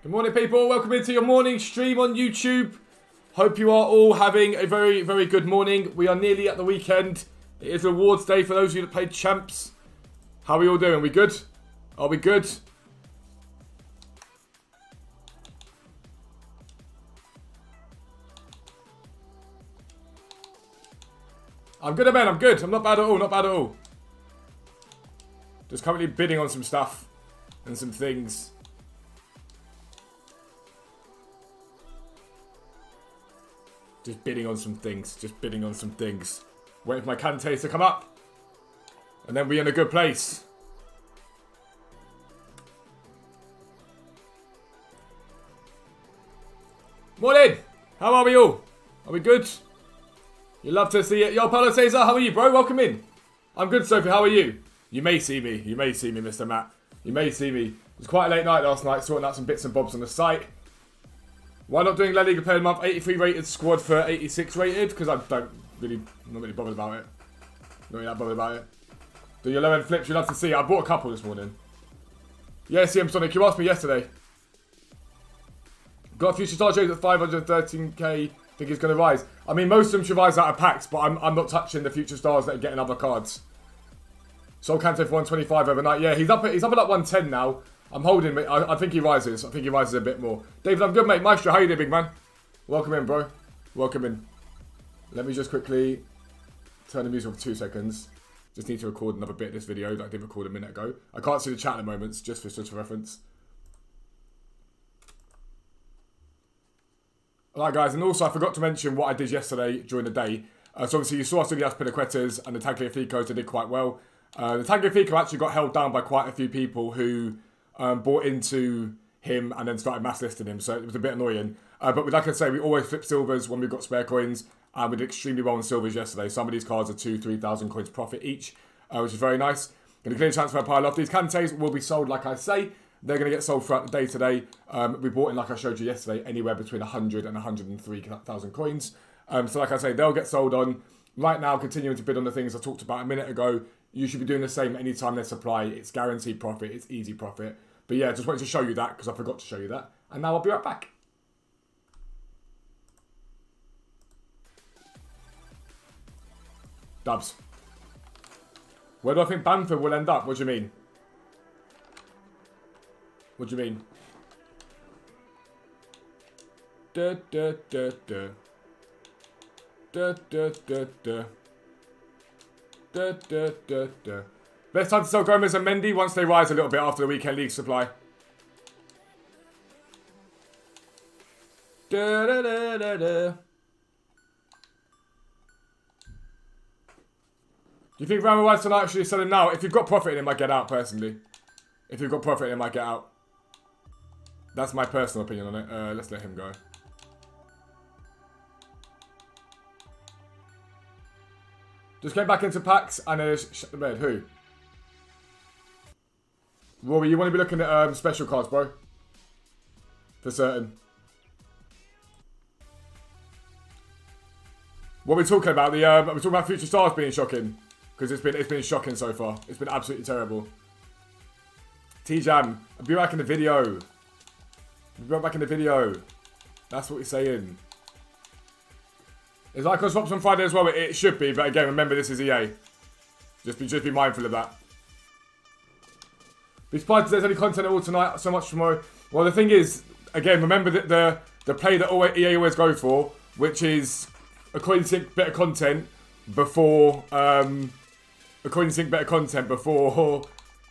Good morning, people. Welcome into your morning stream on YouTube. Hope you are all having a very, very good morning. We are nearly at the weekend. It is awards day for those of you that played champs. How are we all doing? We good? Are we good? I'm good, man. I'm good. I'm not bad at all. Not bad at all. Just currently bidding on some stuff and some things. Just bidding on some things. Just bidding on some things. Waiting for my cantates to come up. And then we're in a good place. Morning! How are we all? Are we good? You love to see it. Yo, Paulo Cesar, how are you, bro? Welcome in. I'm good, Sophie. How are you? You may see me. You may see me, Mr. Matt. You may see me. It was quite a late night last night, sorting out some bits and bobs on the site. Why not doing La Liga Player of the Month 83 rated squad for 86 rated? Because I'm not really bothered about it. Not really that bothered about it. Do your low end flips, you'd love to see it. I bought a couple this morning. Yeah, CM Sonic, you asked me yesterday. Got a future star trades at 513k. Think it's going to rise. I mean, most of them should rise out of packs, but I'm not touching the future stars that are getting other cards. Sol Kante for 125 overnight. Yeah, he's up at like 110 now. I'm holding him. I think he rises. I think he rises a bit more. David, I'm good, mate. Maestro, how you doing, big man? Welcome in, bro. Welcome in. Let me just quickly turn the music off for 2 seconds. Just need to record another bit of this video that I did record a minute ago. I can't see the chat at the moment, just for reference. Alright, guys, and also I forgot to mention what I did yesterday during the day. So obviously you saw us doing the Aspilicuetas and the Tagliaficos. They did quite well. The Tagliafico actually got held down by quite a few people who bought into him and then started mass listing him, so it was a bit annoying. But like I say, we always flip silvers when we've got spare coins, and we did extremely well on silvers yesterday. Some of these cards are 2,000-3,000 coins profit each, which is very nice. Going to clear transfer pile off. These Kantes will be sold, like I say. They're going to get sold throughout the day today. We bought in, like I showed you yesterday, anywhere between 100 and 103,000 coins. So like I say, they'll get sold on. Right now, continuing to bid on the things I talked about a minute ago. You should be doing the same anytime there's supply. It's guaranteed profit. It's easy profit. But yeah, just wanted to show you that because I forgot to show you that. And now I'll be right back. Dubs. Where do I think Bamford will end up? What do you mean? What do you mean? Da da da da. Da da da da. Da da da da. Best time to sell Gomez and Mendy once they rise a little bit after the weekend league supply. Da da da da da. Do you think Real Madrid tonight actually selling now? If you've got profit in him, I get out personally. If you've got profit in him, I get out. That's my personal opinion on it. Let's let him go. Just came back into packs and shut the bed. Who? Rory, you want to be looking at special cards, bro. For certain. What are we talking about? We're talking about future stars being shocking. Because it's been shocking so far. It's been absolutely terrible. T-Jam, I'll be back in the video. I'll be right back in the video. That's what we're saying. Is Icon swaps on Friday as well? It should be, but again, remember this is EA. Just be mindful of that. Be surprised if there's any content at all tonight, so much tomorrow. Well, the thing is, again, remember that the play that EA always go for, which is a coin sync better content before they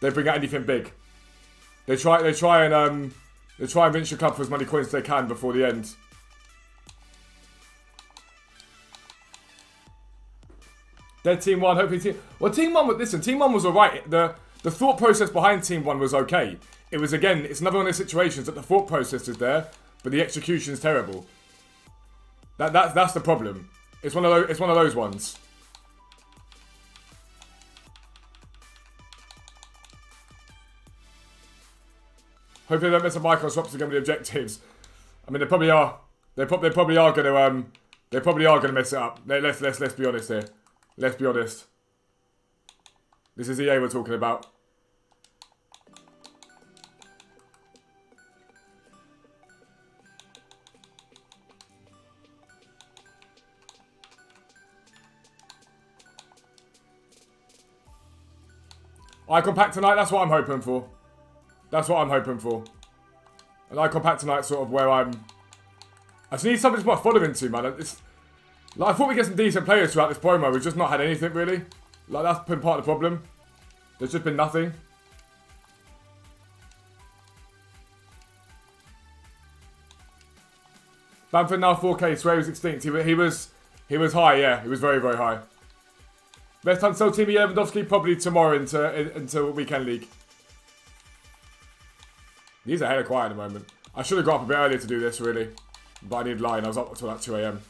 bring out anything big. They try and rinse your club for as many coins as they can before the end. They're Team 1, hopefully Team... Well, Team 1, listen, Team 1 was alright. The thought process behind Team 1 was okay. It was, again, it's another one of those situations that the thought process is there, but the execution is terrible. That's the problem. It's one of those ones. Hopefully they don't mess up micro swaps again with the objectives. I mean, they probably are. They probably are gonna mess it up. Let's be honest here. Let's be honest. This is EA we're talking about. Icon pack tonight, that's what I'm hoping for. That's what I'm hoping for. An icon pack tonight sort of where I'm... I just need something to put following to, man. It's, like, I thought we'd get some decent players throughout this promo. We've just not had anything, really. Like, that's been part of the problem. There's just been nothing. Bamford now 4K, swear he was extinct. He was high, yeah. He was very, very high. Best time to sell Team Lewandowski probably tomorrow into Weekend League. He's a hell of quiet at the moment. I should have got up a bit earlier to do this, really. But I need line. I was up until like 2 AM.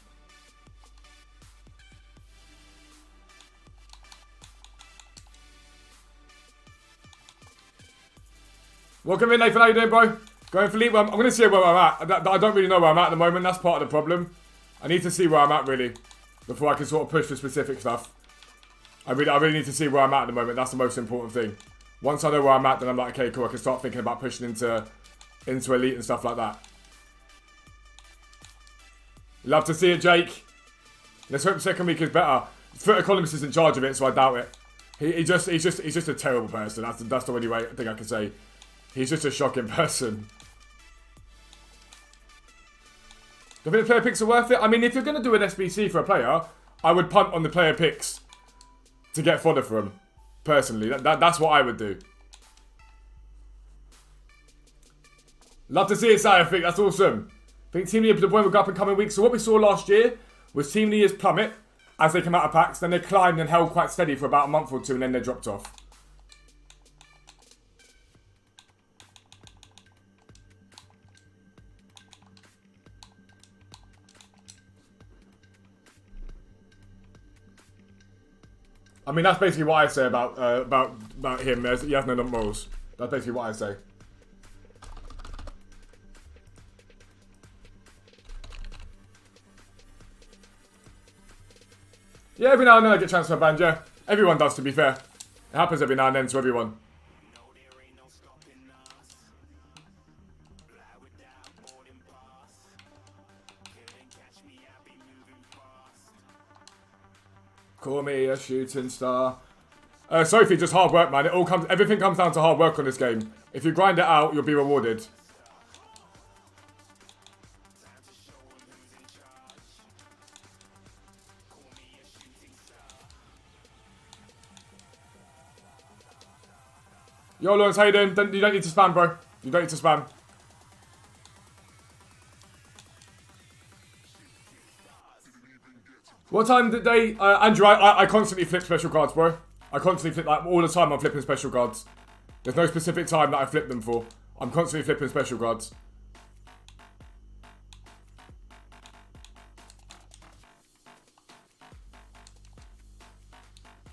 Welcome in, Nathan. How you doing, bro? Going for lead. Well, I'm going to see where I'm at. I don't really know where I'm at the moment. That's part of the problem. I need to see where I'm at, really, before I can sort of push for specific stuff. I really need to see where I'm at the moment. That's the most important thing. Once I know where I'm at, then I'm like, okay, cool. I can start thinking about pushing into elite and stuff like that. Love to see it, Jake. Let's hope the second week is better. Foot Economist is in charge of it, so I doubt it. He's just a terrible person. That's the only way I think I can say. He's just a shocking person. Do you think the player picks are worth it? I mean, if you're going to do an SBC for a player, I would punt on the player picks to get fodder for him. Personally, that's what I would do. Love to see it, Sai. I think that's awesome. I think Team League will go up in coming weeks. So what we saw last year was Team League's plummet as they come out of packs. Then they climbed and held quite steady for about a month or two, and then they dropped off. I mean, that's basically what I say about him. He has no morals. That's basically what I say. Yeah, every now and then I get transfer banned, yeah. Everyone does, to be fair. It happens every now and then to everyone. Call me a shooting star. Sophie, just hard work, man. Everything comes down to hard work on this game. If you grind it out, you'll be rewarded. Yo, Lawrence, how you doing? You don't need to spam, bro. You don't need to spam. What time did they... Andrew, I constantly flip special cards, bro. I constantly flip, like, all the time I'm flipping special cards. There's no specific time that I flip them for. I'm constantly flipping special cards.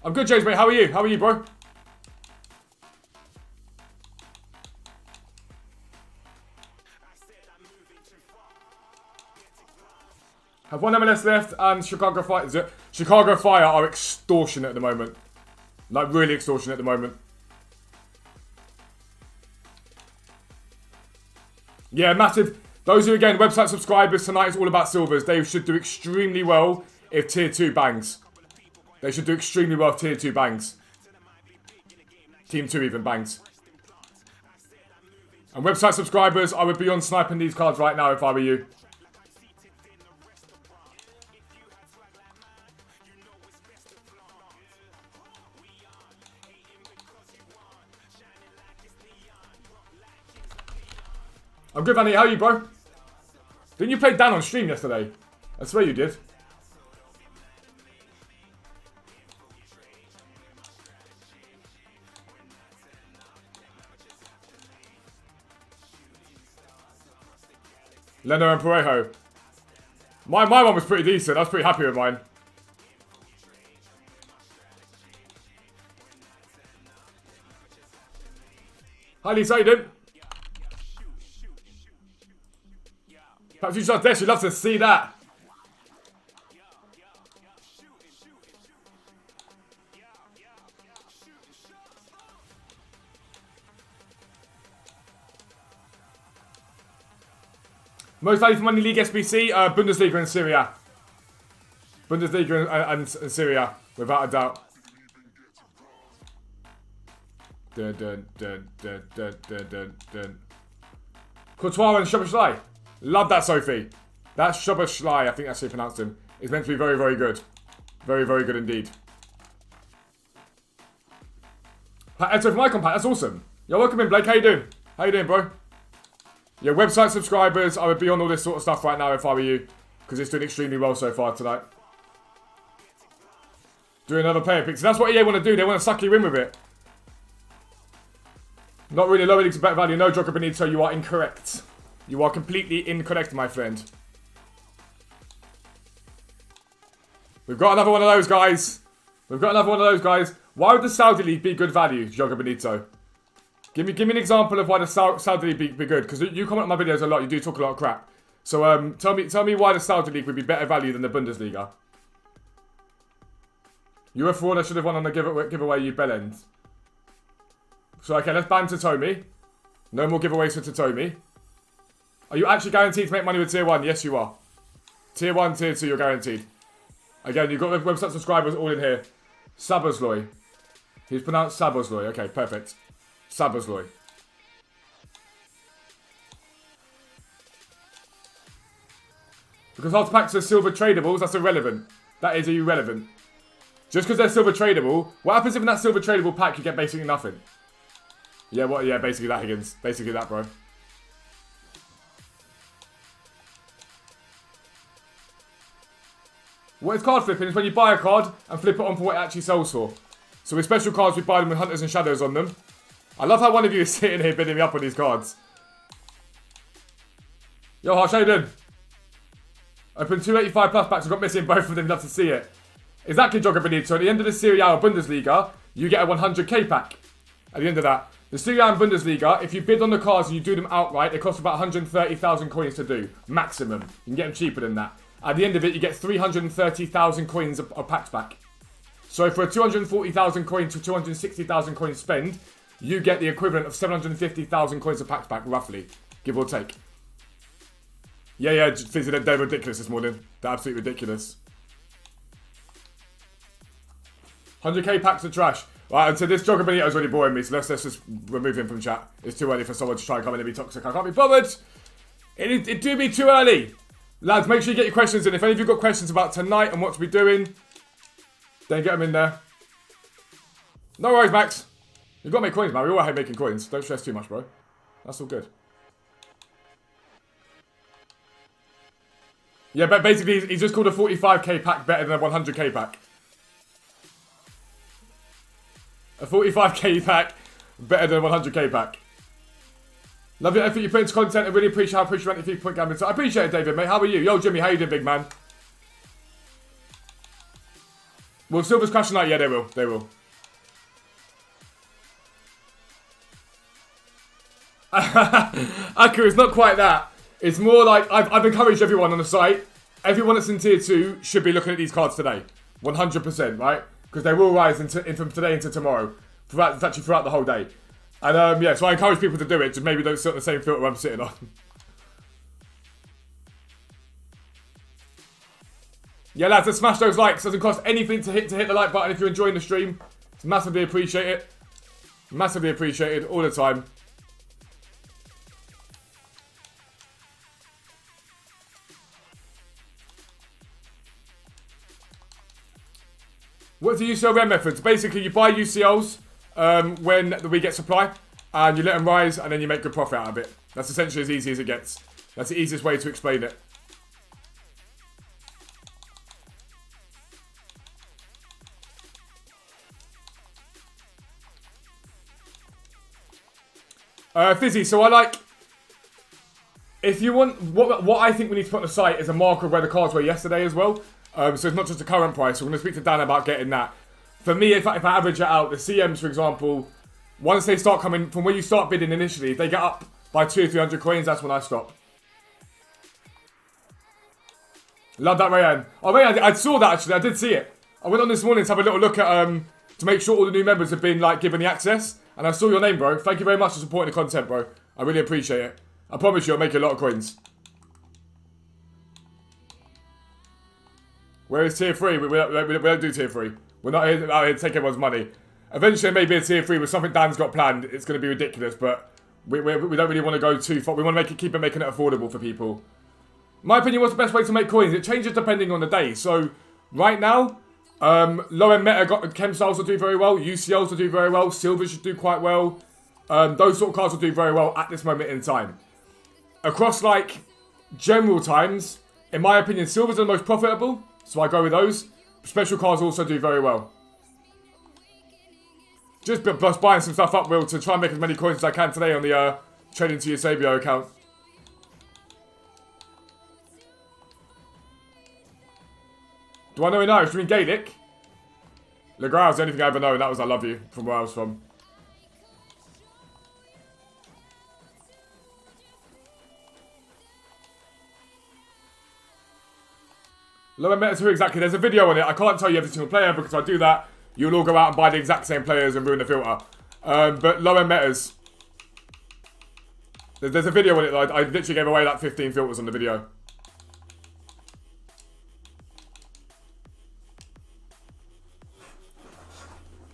I'm good, James, mate. How are you? How are you, bro? Have one MLS left and Chicago Fire. Chicago Fire are extortionate at the moment. Like, really extortionate at the moment. Yeah, massive. Those who, again, website subscribers, tonight is all about silvers. They should do extremely well if Tier 2 bangs. They should do extremely well if Tier 2 bangs. Team 2 even bangs. And website subscribers, I would be on sniping these cards right now if I were you. I'm good, Vanny. How are you, bro? Didn't you play Dan on stream yesterday? I swear you did. Leno and Parejo. My one was pretty decent. I was pretty happy with mine. Hi, Lisa. How you doing? Perhaps you just there. She'd love to see that. Most value for money league SBC, Bundesliga and Syria. Bundesliga and Syria, without a doubt. Dun, dun, dun, dun, dun, dun, dun, dun. Courtois and Szoboszlai. Love that, Sophie. That's Szoboszlai, I think that's how you pronounce him. It's meant to be very, very good. Very, very good indeed. Pat Eto from Icon Pat, that's awesome. Yo, welcome in, Blake. How you doing? How you doing, bro? Yeah, website subscribers, I would be on all this sort of stuff right now if I were you. Because it's doing extremely well so far tonight. Do another player pick. So that's what EA want to do. They want to suck you in with it. Not really low leagues of better value. No, Joker Benito, you are incorrect. You are completely incorrect, my friend. We've got another one of those guys. We've got another one of those guys. Why would the Saudi League be good value, Joker Benito? Give me an example of why the Saudi League be good. Because you comment on my videos a lot. You do talk a lot of crap. So tell me why the Saudi League would be better value than the Bundesliga. You're a fraud. I should have won on the giveaway, you bellend. So, okay, let's ban Totomi. No more giveaways for Totomi. Are you actually guaranteed to make money with Tier 1? Yes, you are. Tier 1, Tier 2, you're guaranteed. Again, you've got the website subscribers all in here. Sabozloy. He's pronounced Sabozloy. Okay, perfect. Sabozloy. Because hard packs are silver tradables, that's irrelevant. That is irrelevant. Just because they're silver tradable, what happens if in that silver tradable pack you get basically nothing? Yeah, what? Yeah, basically that, Higgins. Basically that, bro. What is card flipping? Is when you buy a card and flip it on for what it actually sells for. So with special cards, we buy them with Hunters and Shadows on them. I love how one of you is sitting here bidding me up on these cards. Yo, Harsh, how you doing? Open 285 plus packs. I've got missing both of them. Love to see it. Exactly, Jogger Benito. At the end of the Serie A or Bundesliga, you get a 100k pack. At the end of that. The Serie A and Bundesliga, if you bid on the cards and you do them outright, it costs about 130,000 coins to do. Maximum. You can get them cheaper than that. At the end of it, you get 330,000 coins of packs back. So for a 240,000 coin to 260,000 coins spend, you get the equivalent of 750,000 coins of packs back, roughly. Give or take. Yeah, Fizzy, they're ridiculous this morning. They're absolutely ridiculous. 100k packs of trash. Right, and so this Jogger Benito is really boring me, so let's just remove him from chat. It's too early for someone to try and come in and be toxic. I can't be bothered. It do be too early. Lads, make sure you get your questions in. If any of you got questions about tonight and what to be doing, then get them in there. No worries, Max. You've got to make coins, man. We all hate making coins. Don't stress too much, bro. That's all good. Yeah, but basically, he's just called a 45k pack better than a 100k pack. A 45k pack better than a 100k pack. Love your effort you put into content. I really appreciate how appreciative you put gambling. So I appreciate it, David, mate. How are you? Yo, Jimmy, how you doing, big man? Will Silver's crash tonight? Yeah, they will. They will. Aku, it's not quite that. It's more like I've encouraged everyone on the site. Everyone that's in tier 2 should be looking at these cards today. 100%, right? Because they will rise from today into tomorrow. It's actually throughout the whole day. And yeah, so I encourage people to do it. Just maybe don't sit on the same filter I'm sitting on. Yeah, lads, let's smash those likes. It doesn't cost anything to hit the like button if you're enjoying the stream. It's massively appreciated. Massively appreciated all the time. What's the UCL methods? Basically, you buy UCLs when we get supply, and you let them rise, and then you make good profit out of it. That's essentially as easy as it gets. That's the easiest way to explain it. Fizzy, so I like... If you want... What I think we need to put on the site is a marker of where the cards were yesterday as well. So it's not just the current price. So I'm going to speak to Dan about getting that. For me, if I average it out, the CMs, for example, once they start coming, from when you start bidding initially, if they get up by 200 or 300 coins, that's when I stop. Love that, Rayan. Oh, Rayan, I saw that actually. I did see it. I went on this morning to have a little look at, to make sure all the new members have been, like, given the access. And I saw your name, bro. Thank you very much for supporting the content, bro. I really appreciate it. I promise you, I'll make you a lot of coins. Where is tier 3? We don't do tier 3. We're not out here to take everyone's money. Eventually, maybe a tier 3 with something Dan's got planned. It's going to be ridiculous, but we don't really want to go too far. We want to keep making it affordable for people. My opinion, what's the best way to make coins? It changes depending on the day. So, right now, low-end meta chem styles will do very well. UCLs will do very well. Silvers should do quite well. Those sort of cards will do very well at this moment in time. Across, like, general times, in my opinion, silvers are the most profitable. So I go with those. Special cards also do very well. Just buying some stuff up, Will, to try and make as many coins as I can today on the Trading to Eusebio account. Do I know any Irish? Do you mean Gaelic? Le Gras is the only thing I ever know, and that was I love you, from where I was from. Lower meta 2 exactly. There's a video on it. I can't tell you every single player because I do that. You'll all go out and buy the exact same players and ruin the filter. But low-end metas. There's a video on it. I literally gave away like 15 filters on the video.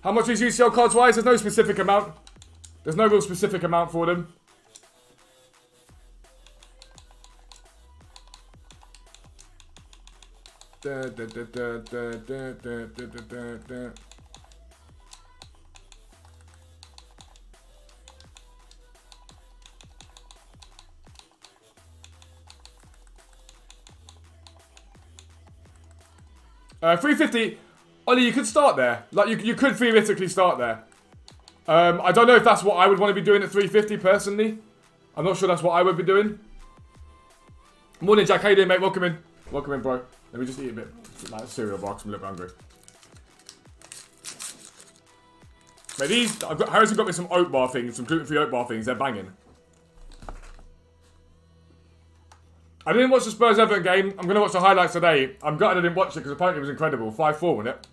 How much is UCL cards wise? There's no specific amount. There's no real specific amount for them. $350. Ollie, you could start there. Like, you could theoretically start there. I don't know if that's what I would want to be doing at $350 personally. I'm not sure that's what I would be doing. Morning, Jack. How you doing, mate? Welcome in. Welcome in, bro. Let me just eat a bit like cereal bar because I'm a little hungry. Mate, these Harrison got me some oat bar things, some gluten-free oat bar things. They're banging. I didn't watch the Spurs Everton game. I'm gonna watch the highlights today. I'm gutted I didn't watch it because apparently it was incredible. 5-4, wasn't it?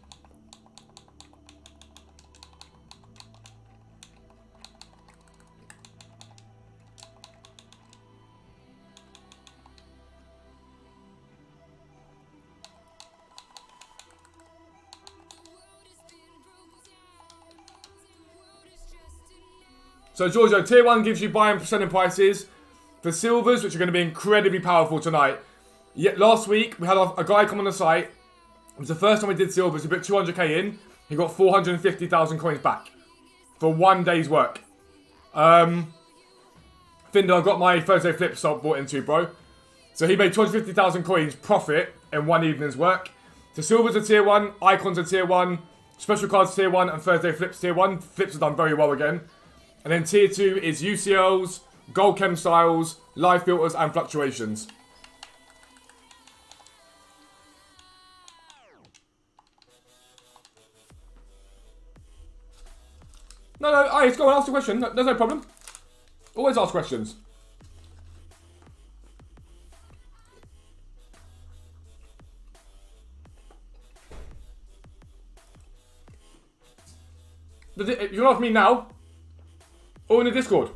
So, Giorgio, tier 1 gives you buying selling prices for silvers, which are going to be incredibly powerful tonight. Yet last week, we had a guy come on the site. It was the first time we did silvers. He put 200k in. He got 450,000 coins back for 1 day's work. Finder, I got my Thursday flip stop bought into, bro. So he made 250,000 coins profit in 1 evening's work. So silvers are tier 1, icons are tier 1, special cards tier 1, and Thursday flips tier 1. Flips have done very well again. And then tier 2 is UCLs, gold chem styles, live filters, and fluctuations. No, let's go and ask the question. There's no problem. Always ask questions. You can ask me now. Or in the Discord.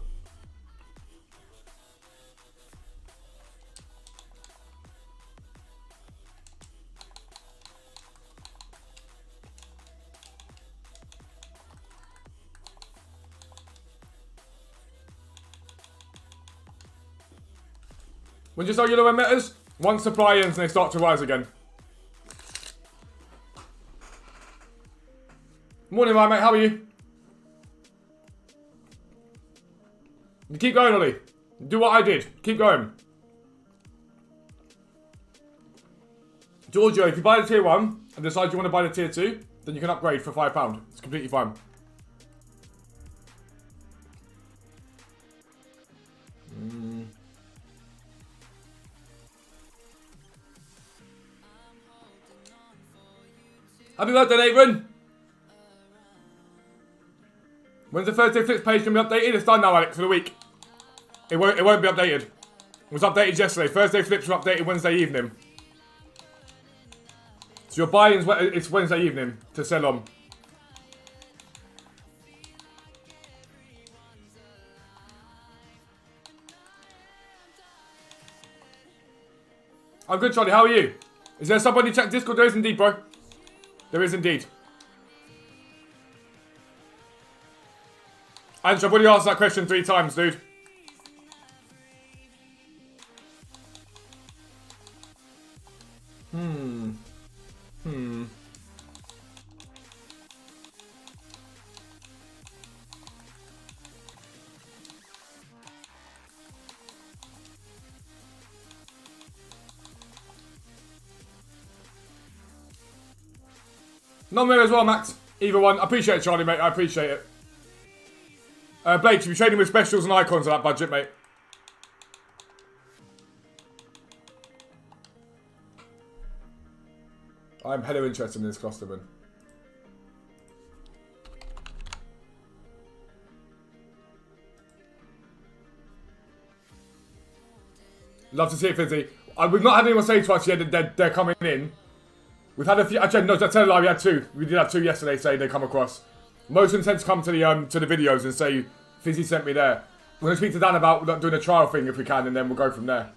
When you start yellow emitters, once supply ends and they start to rise again. Morning, my mate. How are you? You keep going, Ollie. Do what I did. Keep going. Giorgio, if you buy the tier 1 and decide you want to buy the tier 2, then you can upgrade for £5. It's completely fine. Happy birthday, Nathan! When's the Thursday Flips page going to be updated? It's done now, Alex, for the week. It won't be updated. It was updated yesterday. Thursday Flips were updated Wednesday evening. So your buy-ins, it's Wednesday evening to sell on. I'm good, Charlie. How are you? Is there somebody check Discord? There is indeed, bro. There is indeed. Ange, I've already asked that question 3 times, dude. Not me as well, Max. Either one. I appreciate it, Charlie, mate. I appreciate it. Blake, should be trading with specials and icons on that budget, mate. I'm hella interested in this Klosterman. Love to see it, Fizzy. We've not had anyone say to us yet that they're coming in. We've had a few. Actually, no, I tell you, we had 2. We did have 2 yesterday saying they come across. Most of them tend to come to the videos and say, Fizzy sent me there. We're going to speak to Dan about doing a trial thing if we can, and then we'll go from there.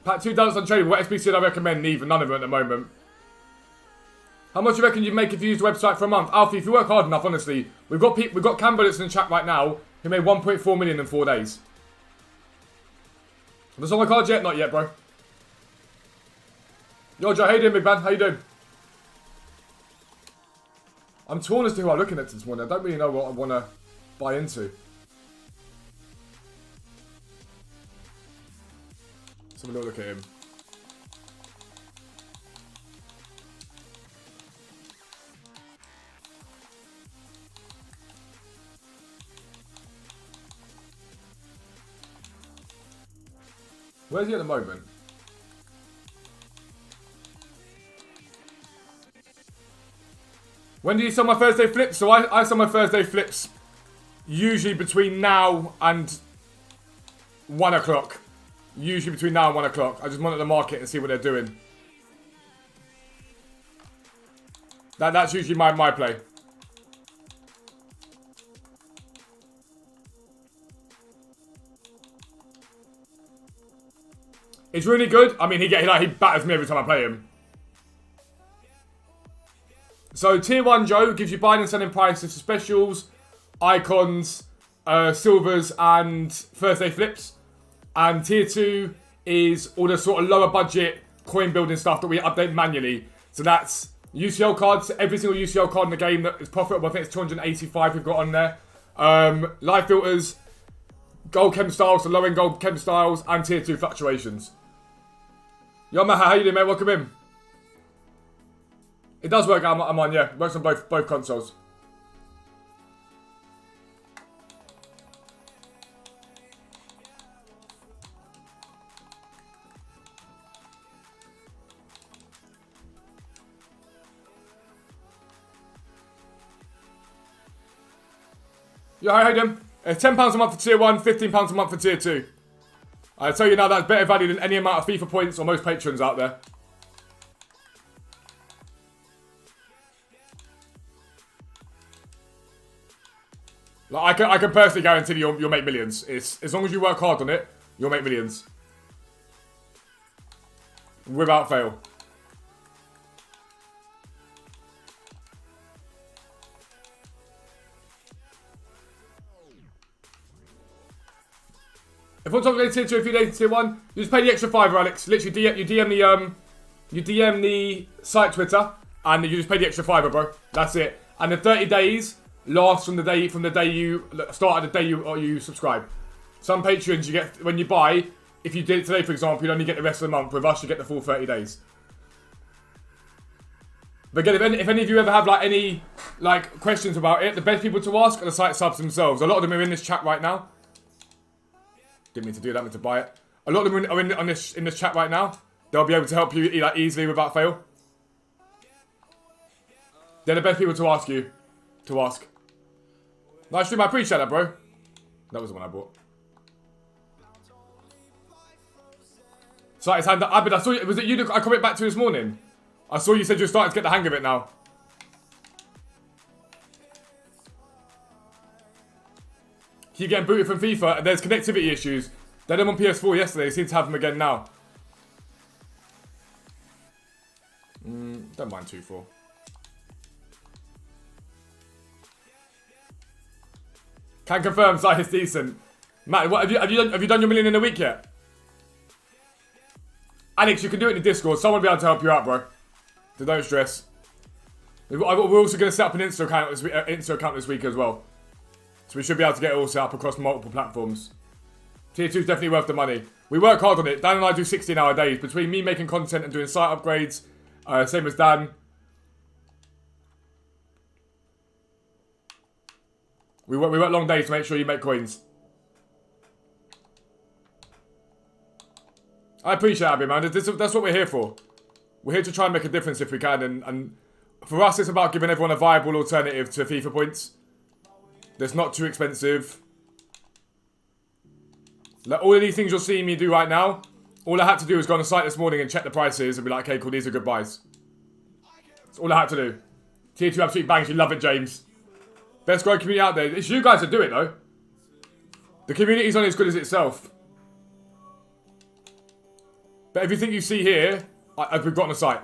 Pat, $2 on trading. What SBC would I recommend? Neither. None of them at the moment. How much do you reckon you'd make if you used the website for a month? Alfie, if you work hard enough, honestly. We've got candidates in the chat right now who made 1.4 million in 4 days. Have I sold my cards yet? Not yet, bro. Yo, Joe, how you doing, big man? How you doing? I'm torn as to who I'm looking at this morning. I don't really know what I want to buy into. Let's have a little look at him. Where's he at the moment? When do you sell my Thursday flips? So I sell my Thursday flips usually between now and 1 o'clock. Usually between now and 1 o'clock. I just monitor the market and see what they're doing. That's usually my play. It's really good. I mean, he batters me every time I play him. So, Tier 1 Joe gives you buying and selling prices for specials, icons, silvers, and Thursday flips. And Tier 2 is all the sort of lower budget coin building stuff that we update manually. So that's UCL cards. Every single UCL card in the game that is profitable. I think it's 285 we've got on there. Live filters, gold chem styles, so low end gold chem styles, and Tier 2 fluctuations. Yo, Maha, how you doing, mate? Welcome in. It does work, I'm on, yeah. Works on both consoles. Yo, how you doing? It's £10 a month for Tier 1, £15 a month for Tier 2. I tell you now, that's better value than any amount of FIFA points or most patrons out there. Like, I can personally guarantee you'll make millions. As long as you work hard on it, you'll make millions. Without fail. If I'm talking about Tier 2, if you date Tier 1, you just pay the extra $5, Alex. Literally, you DM the site Twitter, and you just pay the extra $5, bro. That's it. And the 30 days lasts from the day you start at the day you subscribe. Some Patreons you get when you buy. If you did it today, for example, you'd only get the rest of the month. With us, you get the full 30 days. But again, if any of you ever have any questions about it, the best people to ask are the site subs themselves. A lot of them are in this chat right now. Didn't mean to do that, meant to buy it. A lot of them are in this chat right now. They'll be able to help you easily without fail. They're the best people to ask you. Nice stream, I appreciate that, bro. That was the one I bought. Site hand up. Abid, I saw you. Was it you that I commented back to this morning? I saw you said you're starting to get the hang of it now. keep getting booted from FIFA, and there's connectivity issues. They had them on PS4 yesterday. They seem to have them again now. Don't mind 2-4. Can confirm, site is decent. Matt, what, have you done your million in a week yet? Alex, you can do it in the Discord. Someone will be able to help you out, bro. So don't stress. We're also going to set up an Insta account this week as well. So we should be able to get it all set up across multiple platforms. Tier 2 is definitely worth the money. We work hard on it. Dan and I do 16-hour days. Between me making content and doing site upgrades, same as Dan. We work long days to make sure you make coins. I appreciate it, Abby, man. That's what we're here for. We're here to try and make a difference if we can. And for us, it's about giving everyone a viable alternative to FIFA points. That's not too expensive. Like, all of these things you're seeing me do right now, all I had to do was go on the site this morning and check the prices and be like, okay, cool, these are good buys. That's all I had to do. Tier 2 absolute bangs. You love it, James. Best growing community out there. It's you guys that do it, though. The community's only as good as itself. But everything you see here, we've got on the site.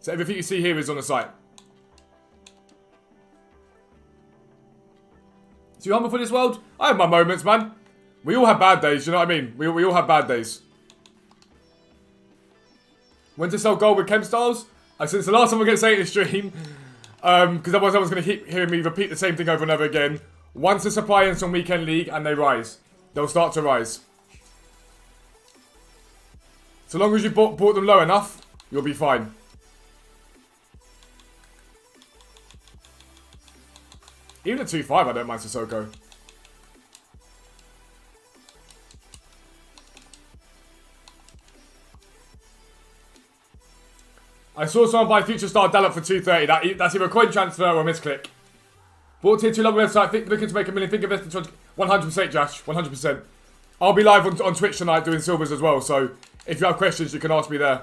So everything you see here is on the site. So you humble for this world? I have my moments, man. We all have bad days, you know what I mean? We all have bad days. When to sell gold with chem styles? Since the last time I'm going to say it in the stream, because otherwise everyone's going to keep hearing me repeat the same thing over and over again. Once the supply ends on Weekend League and they rise, they'll start to rise. So long as you bought them low enough, you'll be fine. Even at 2.5, I don't mind Sissoko. I saw someone buy Future Star Dallas for 230. That's either a coin transfer or a misclick. Bought tier 2 love website, looking to make $1 million. Think investment 100%, Josh. 100%. I'll be live on Twitch tonight doing silvers as well, so if you have questions, you can ask me there.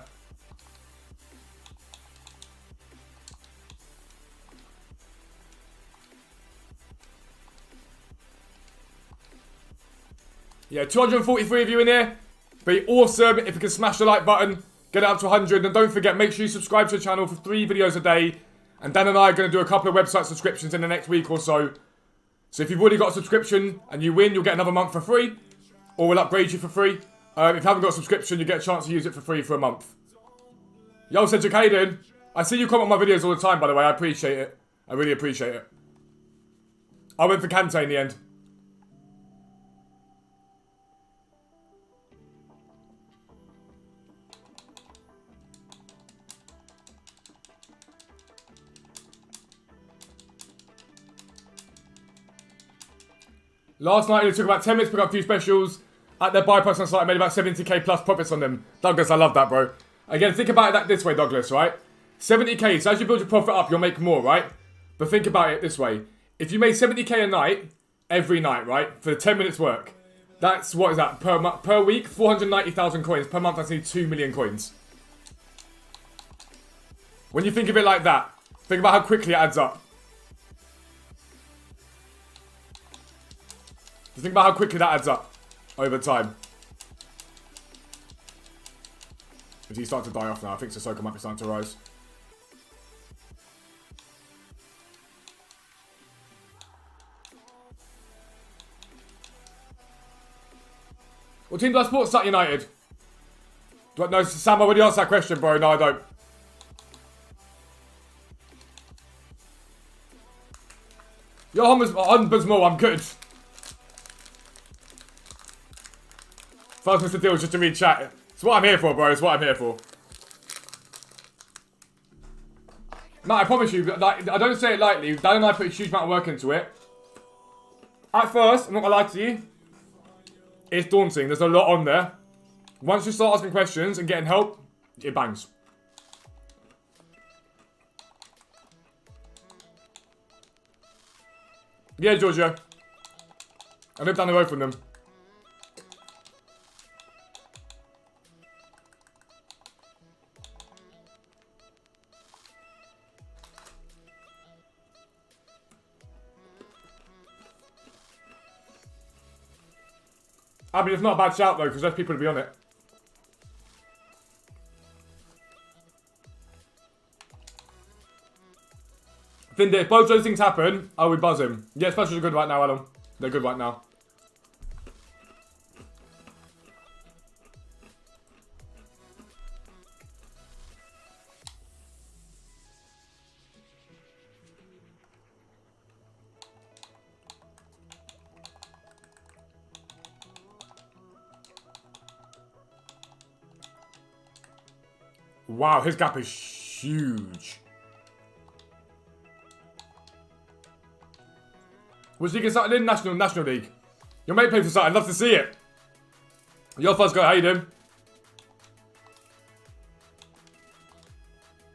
Yeah, 243 of you in here. Be awesome if you can smash the like button, get it up to 100, and don't forget, make sure you subscribe to the channel for 3 videos a day. And Dan and I are going to do a couple of website subscriptions in the next week or so. So if you've already got a subscription and you win, you'll get another month for free. Or we'll upgrade you for free. If you haven't got a subscription, you get a chance to use it for free for a month. Yo, Cedric, how you doing? I see you comment on my videos all the time, by the way. I appreciate it. I really appreciate it. I went for Kante in the end. Last night, it took about 10 minutes to pick up a few specials. At their buy price on site, I made about 70k plus profits on them. Douglas, I love that, bro. Again, think about it this way, Douglas, right? 70k, so as you build your profit up, you'll make more, right? But think about it this way. If you made 70k a night, every night, right? For 10 minutes work. That's, what is that? Per week, 490,000 coins. Per month, that's nearly 2 million coins. When you think of it like that, think about how quickly it adds up. Just think about how quickly that adds up over time. Is he starting to die off now? I think Sissoko might be starting to rise. What team do I support? Sut United. Do I know, Sam, I already asked that question, bro. No, I don't. Your ombudsman, I'm good. First Mr. Deal just to read chat. It's what I'm here for, bro. It's what I'm here for. Matt, I promise you, like, I don't say it lightly. Dan and I put a huge amount of work into it. At first, I'm not gonna lie to you, it's daunting. There's a lot on there. Once you start asking questions and getting help, it bangs. Yeah, Georgia. I live down the road from them. I mean, it's not a bad shout though, because there's people to be on it. Think that if both those things happen, I would buzz him. Yeah, specials are good right now, Adam. They're good right now. Wow, his gap is huge. Was he started in National League? Your mate played for Sutton. I'd love to see it. Yo, Fuzzball40, how you doing?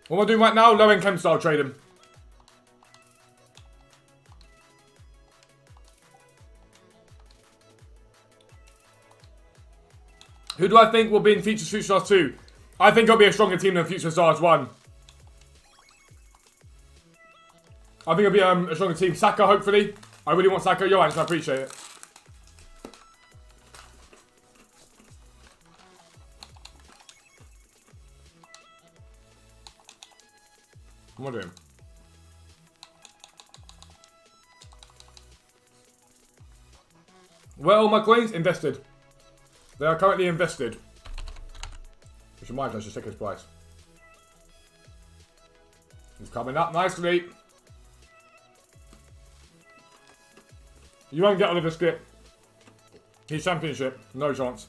What am I doing right now? Low-end chem style trading. Who do I think will be in Future Stars 2? I think I'll be a stronger team than Future Stars 1. I think I'll be a stronger team. Saka, hopefully. I really want Saka. Yo, Ants, I appreciate it. What am I doing? Where are all my coins? Invested. They are currently invested. Which reminds me, I should check his price. He's coming up nicely. You won't get Oliver Skip. He's championship. No chance.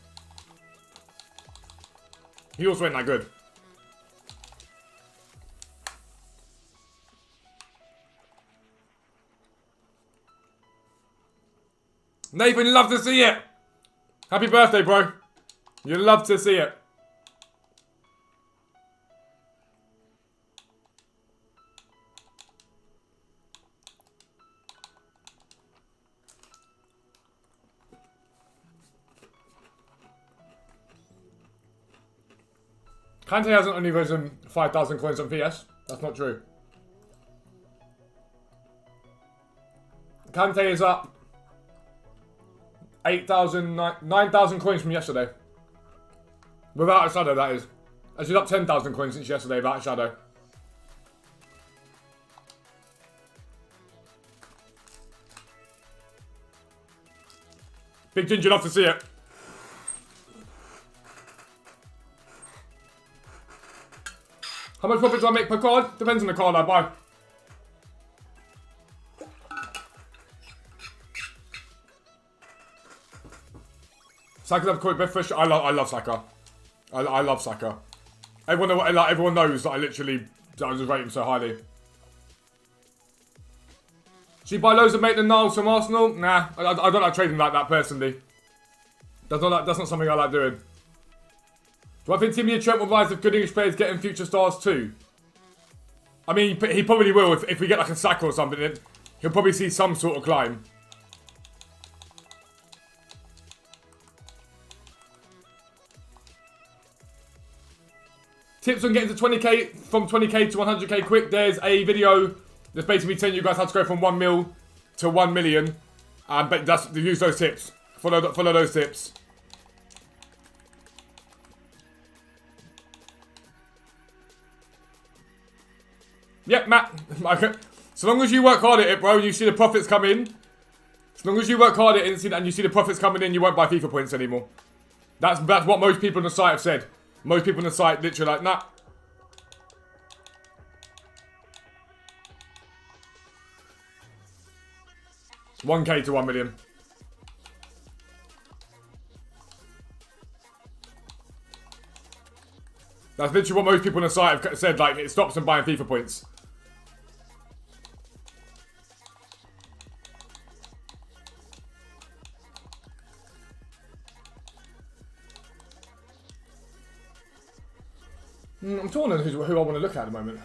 He also ain't that good. Nathan, love to see it. Happy birthday, bro. You'd love to see it. Kante hasn't only risen 5,000 coins on PS. That's not true. Kante is up 8,000, 9,000 coins from yesterday. Without a shadow, that is. She's up 10,000 coins since yesterday without a shadow. Big Ginger, love to see it. How much profit do I make per card? Depends on the card I buy. Saka's have quite best fish. I love Saka. I love Saka. Everyone knows that I just rate him so highly. Should you buy loads of Maitland Niles from Arsenal? Nah, I don't like trading like that personally. That's not something I like doing. Do I think Timmy Trent will rise if good English players getting Future Stars too? I mean, he probably will if we get like a Saka or something. He'll probably see some sort of climb. Tips on getting to 20k, from 20k to 100k quick. There's a video that's basically telling you guys how to go from 1 mil to 1 million. But use those tips. Follow those tips. Yep, Matt. So long as you work hard at it, bro, and you see the profits come in. As long as you work hard at it and you see the profits coming in, you won't buy FIFA points anymore. That's what most people on the site have said. Most people on the site literally like, nah. $1k to 1 million. That's literally what most people on the site have said, like, it stops them buying FIFA points. I'm torn on who I want to look at the moment.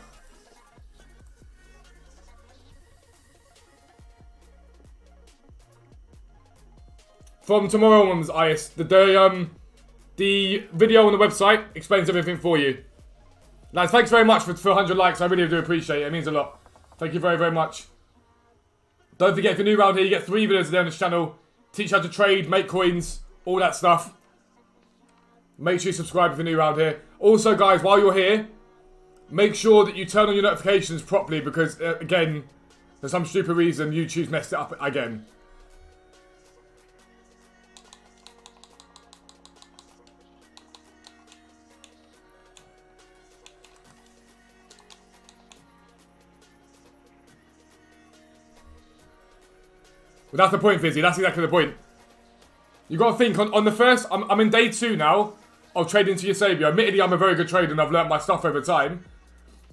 From tomorrow onwards, IS, the video on the website explains everything for you. Lads, thanks very much for 100 likes. I really do appreciate it. It means a lot. Thank you very, very much. Don't forget, if you're new around here, you get 3 videos a day on this channel. Teach you how to trade, make coins, all that stuff. Make sure you subscribe if you're new around here. Also, guys, while you're here, make sure that you turn on your notifications properly because, again, for some stupid reason, YouTube's messed it up again. But that's the point, Fizzy. That's exactly the point. You got to think, on the first... I'm in day 2 now of trading to your saviour. Admittedly, I'm a very good trader and I've learnt my stuff over time.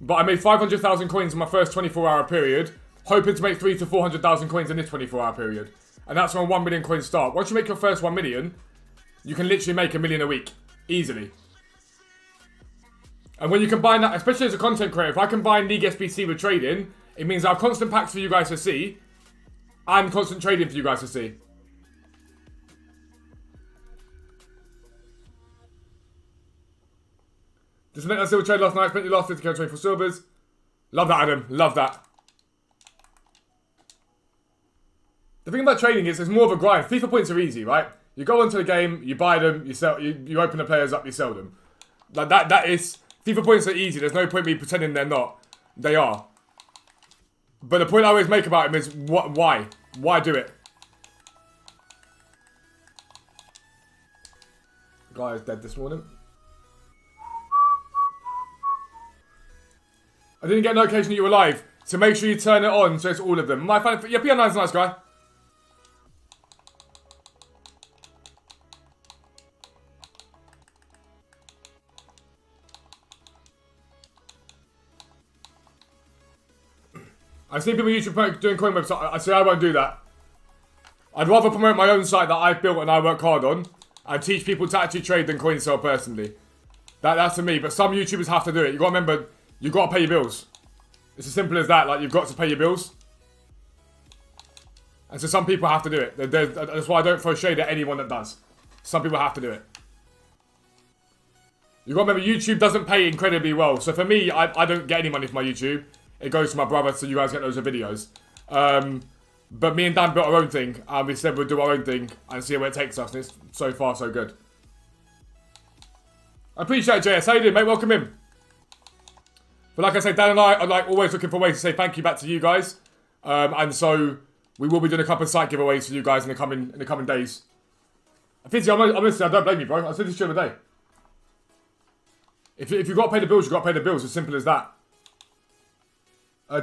But I made 500,000 coins in my first 24-hour period, hoping to make 300,000 to 400,000 coins in this 24-hour period. And that's when 1 million coins start. Once you make your first 1 million, you can literally make $1 million a week. Easily. And when you combine that, especially as a content creator, if I combine League SBC with trading, it means I have constant packs for you guys to see, and constant trading for you guys to see. Just met that silver trade last night. Spent your last 50k on 24 silvers. Love that, Adam. Love that. The thing about trading is it's more of a grind. FIFA points are easy, right? You go onto the game, you buy them, you sell. You open the players up, you sell them. Like that is FIFA points are easy. There's no point me pretending they're not. They are. But the point I always make about them is why? Why do it? The guy is dead this morning. I didn't get a notification that you were live, so make sure you turn it on so it's all of them. My fan, yeah, P9's a nice guy. I see people on YouTube doing coin websites. I say I won't do that. I'd rather promote my own site that I've built and I work hard on and teach people to actually trade than coin sell personally. That's to me, but some YouTubers have to do it. You got to remember, you got to pay your bills. It's as simple as that. Like, you've got to pay your bills. And so some people have to do it. That's why I don't throw shade at anyone that does. Some people have to do it. You got to remember, YouTube doesn't pay incredibly well. So for me, I don't get any money from my YouTube. It goes to my brother, so you guys get those videos. But me and Dan built our own thing, and we said we'd do our own thing and see where it takes us. And it's so far so good. I appreciate it, JS. How you doing, mate? Welcome in. But like I said, Dan and I are like always looking for ways to say thank you back to you guys. And so we will be doing a couple of site giveaways for you guys in the coming days. Fizzy, honestly, I don't blame you, bro. I said this to you the other day. If you've got to pay the bills, you've got to pay the bills. As simple as that.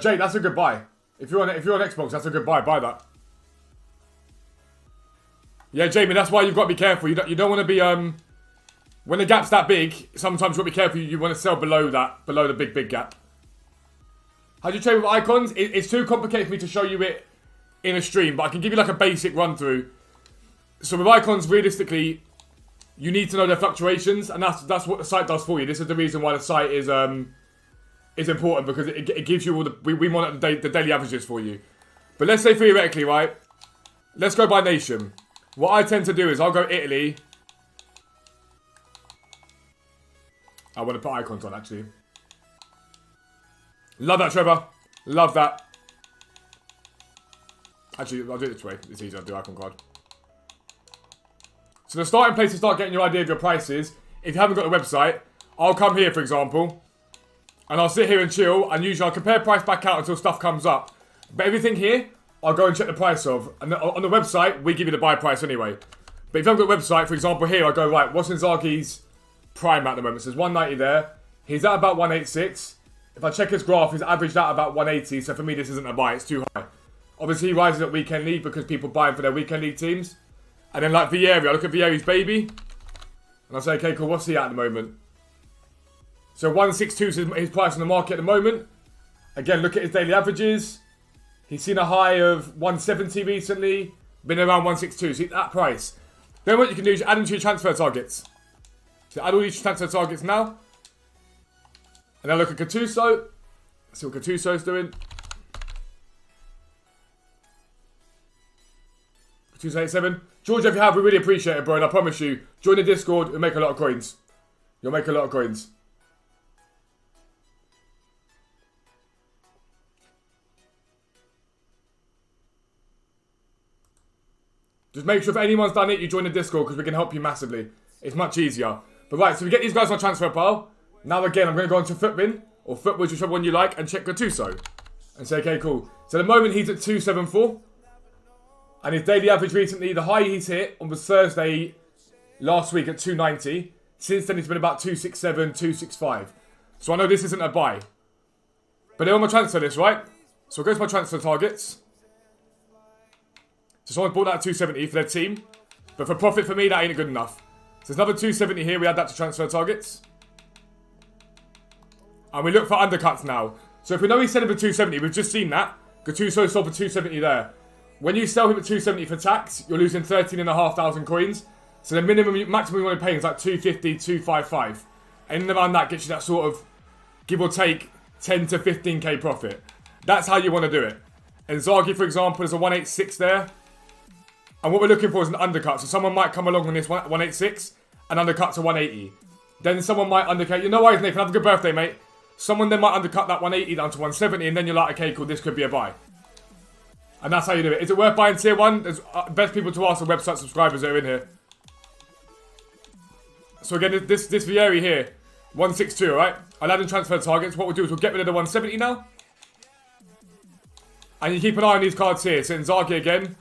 Jay, that's a good buy. If you're on Xbox, that's a good buy. Buy that. Yeah, Jamie, that's why you've got to be careful. You don't want to be when the gap's that big. Sometimes you've got to be careful. You want to sell below the big gap. How do you trade with icons? It's too complicated for me to show you it in a stream, but I can give you like a basic run through. So with icons, realistically, you need to know their fluctuations, and that's what the site does for you. This is the reason why the site is important, because it gives you all the... We monitor the daily averages for you. But let's say theoretically, right? Let's go by nation. What I tend to do is I'll go Italy. I want to put icons on, actually. Love that, Trevor. Love that. Actually, I'll do it this way. It's easier. I'll do icon card. So the starting place to start getting your idea of your prices, if you haven't got a website, I'll come here, for example, and I'll sit here and chill, and usually I'll compare price back out until stuff comes up. But everything here, I'll go and check the price of. And on the website, we give you the buy price anyway. But if you haven't got a website, for example, here, I go, right, what's Inzaghi's prime at the moment? It says 190 there. He's at about 186. If I check his graph, he's averaged out about 180. So for me, this isn't a buy. It's too high. Obviously, he rises at weekend league because people buy him for their weekend league teams. And then like Vieri, I look at Vieri's baby. And I say, okay, cool, what's he at the moment? So 162 is his price in the market at the moment. Again, look at his daily averages. He's seen a high of 170 recently. Been around 162. See that price. Then what you can do is add them to your transfer targets. So add all these transfer targets now. And then look at Gattuso. See what Gattuso's doing. Gattuso 87. George, if you have, we really appreciate it, bro. And I promise you, join the Discord, you'll make a lot of coins. You'll make a lot of coins. Just make sure if anyone's done it, you join the Discord because we can help you massively. It's much easier. But right, so we get these guys on transfer pile. Now again, I'm going to go into Footbin or Footbridge, whichever one you like, and check Gattuso. And say, okay, cool. So at the moment, he's at 274. And his daily average recently, the high he's hit on was Thursday last week at 290. Since then, it's been about 267, 265. So I know this isn't a buy. But they're on my transfer list, right? So I'll go to my transfer targets. So someone bought that at 270 for their team. But for profit for me, that ain't good enough. So there's another 270 here. We add that to transfer targets. And we look for undercuts now. So if we know he's selling for 270, we've just seen that. Gattuso sold for 270 there. When you sell him at 270 for tax, you're losing 13,500 coins. So the maximum you want to pay is like 250, 255. And around that gets you that sort of, give or take, 10 to 15k profit. That's how you want to do it. And Zagi, for example, is a 186 there. And what we're looking for is an undercut. So someone might come along on this 186 and undercut to 180. Then someone might undercut. You know what, Nathan? Have a good birthday, mate. Someone then might undercut that 180 down to 170. And then you're like, okay, cool, this could be a buy. And that's how you do it. Is it worth buying tier 1? There's best people to ask the website subscribers that are in here. So again, this Vieri here, 162, alright? I'll add in transfer targets. What we'll do is we'll get rid of the 170 now. And you keep an eye on these cards here. So Inzaghi again.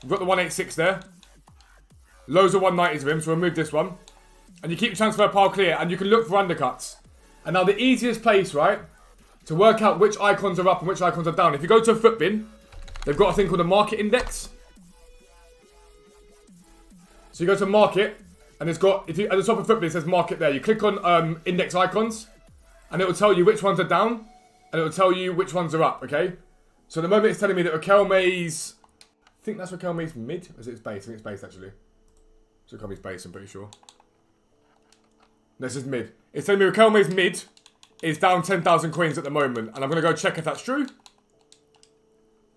We've got the 186 there. Loads of 190s of him, so we'll move this one. And you keep your transfer pile clear, and you can look for undercuts. And now the easiest place, right, to work out which icons are up and which icons are down. If you go to a Footbin, they've got a thing called a market index. So you go to market, and it's got, if you at the top of Footbin it says market there. You click on index icons, and it will tell you which ones are down, and it will tell you which ones are up, okay? So at the moment it's telling me that Riquelme's, I think that's Riquelme's mid, or is it its base? I think it's base actually. It's Riquelme's base, I'm pretty sure. This is mid. It's telling me Riquelme's mid is down 10,000 coins at the moment, and I'm going to go check if that's true.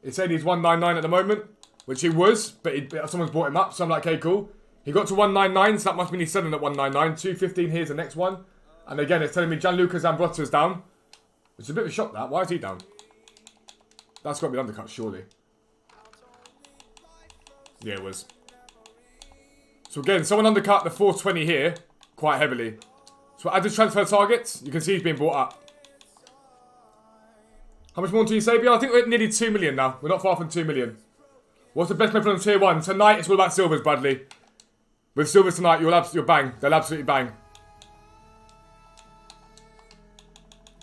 It's saying he's 199 at the moment, which he was, but someone's bought him up, so I'm like, okay, cool. He got to 199, so that must mean he's selling at 199. 215, here's the next one. And again, it's telling me Gianluca Zambrotta's down, which is a bit of a shock, that. Why is he down? That's got to be undercut, surely. Yeah, it was. So again, someone undercut the 420 here quite heavily. So add the transfer targets. You can see he's being bought up. How much more do you say, Bjorn? I think we're at nearly 2 million now. We're not far from 2 million. What's the best method on tier 1? Tonight, it's all about silvers, Bradley. With silvers tonight, you'll bang. They'll absolutely bang.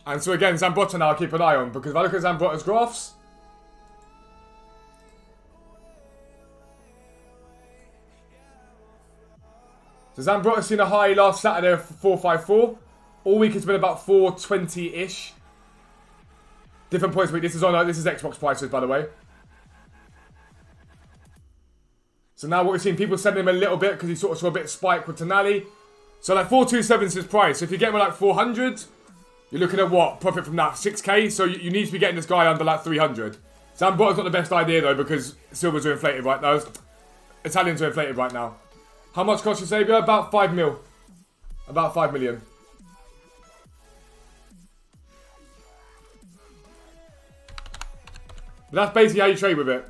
And so again, Zambrotta now I'll keep an eye on. Because if I look at Zambrotta's graphs, so Zambrotta's seen a high last Saturday of 454. All week it's been about 420-ish. Different points per week. This is Xbox prices, by the way. So now what we're seeing, people sending him a little bit because he sort of saw a bit of spike with Tonali. So like 427 is his price. So if you get him at like 400, you're looking at what? Profit from that? 6k? So you need to be getting this guy under like 300. Zambrotta's not the best idea though because silvers are inflated right now. Italians are inflated right now. How much cost you, Sabia? About 5 mil. About 5 million. But that's basically how you trade with it.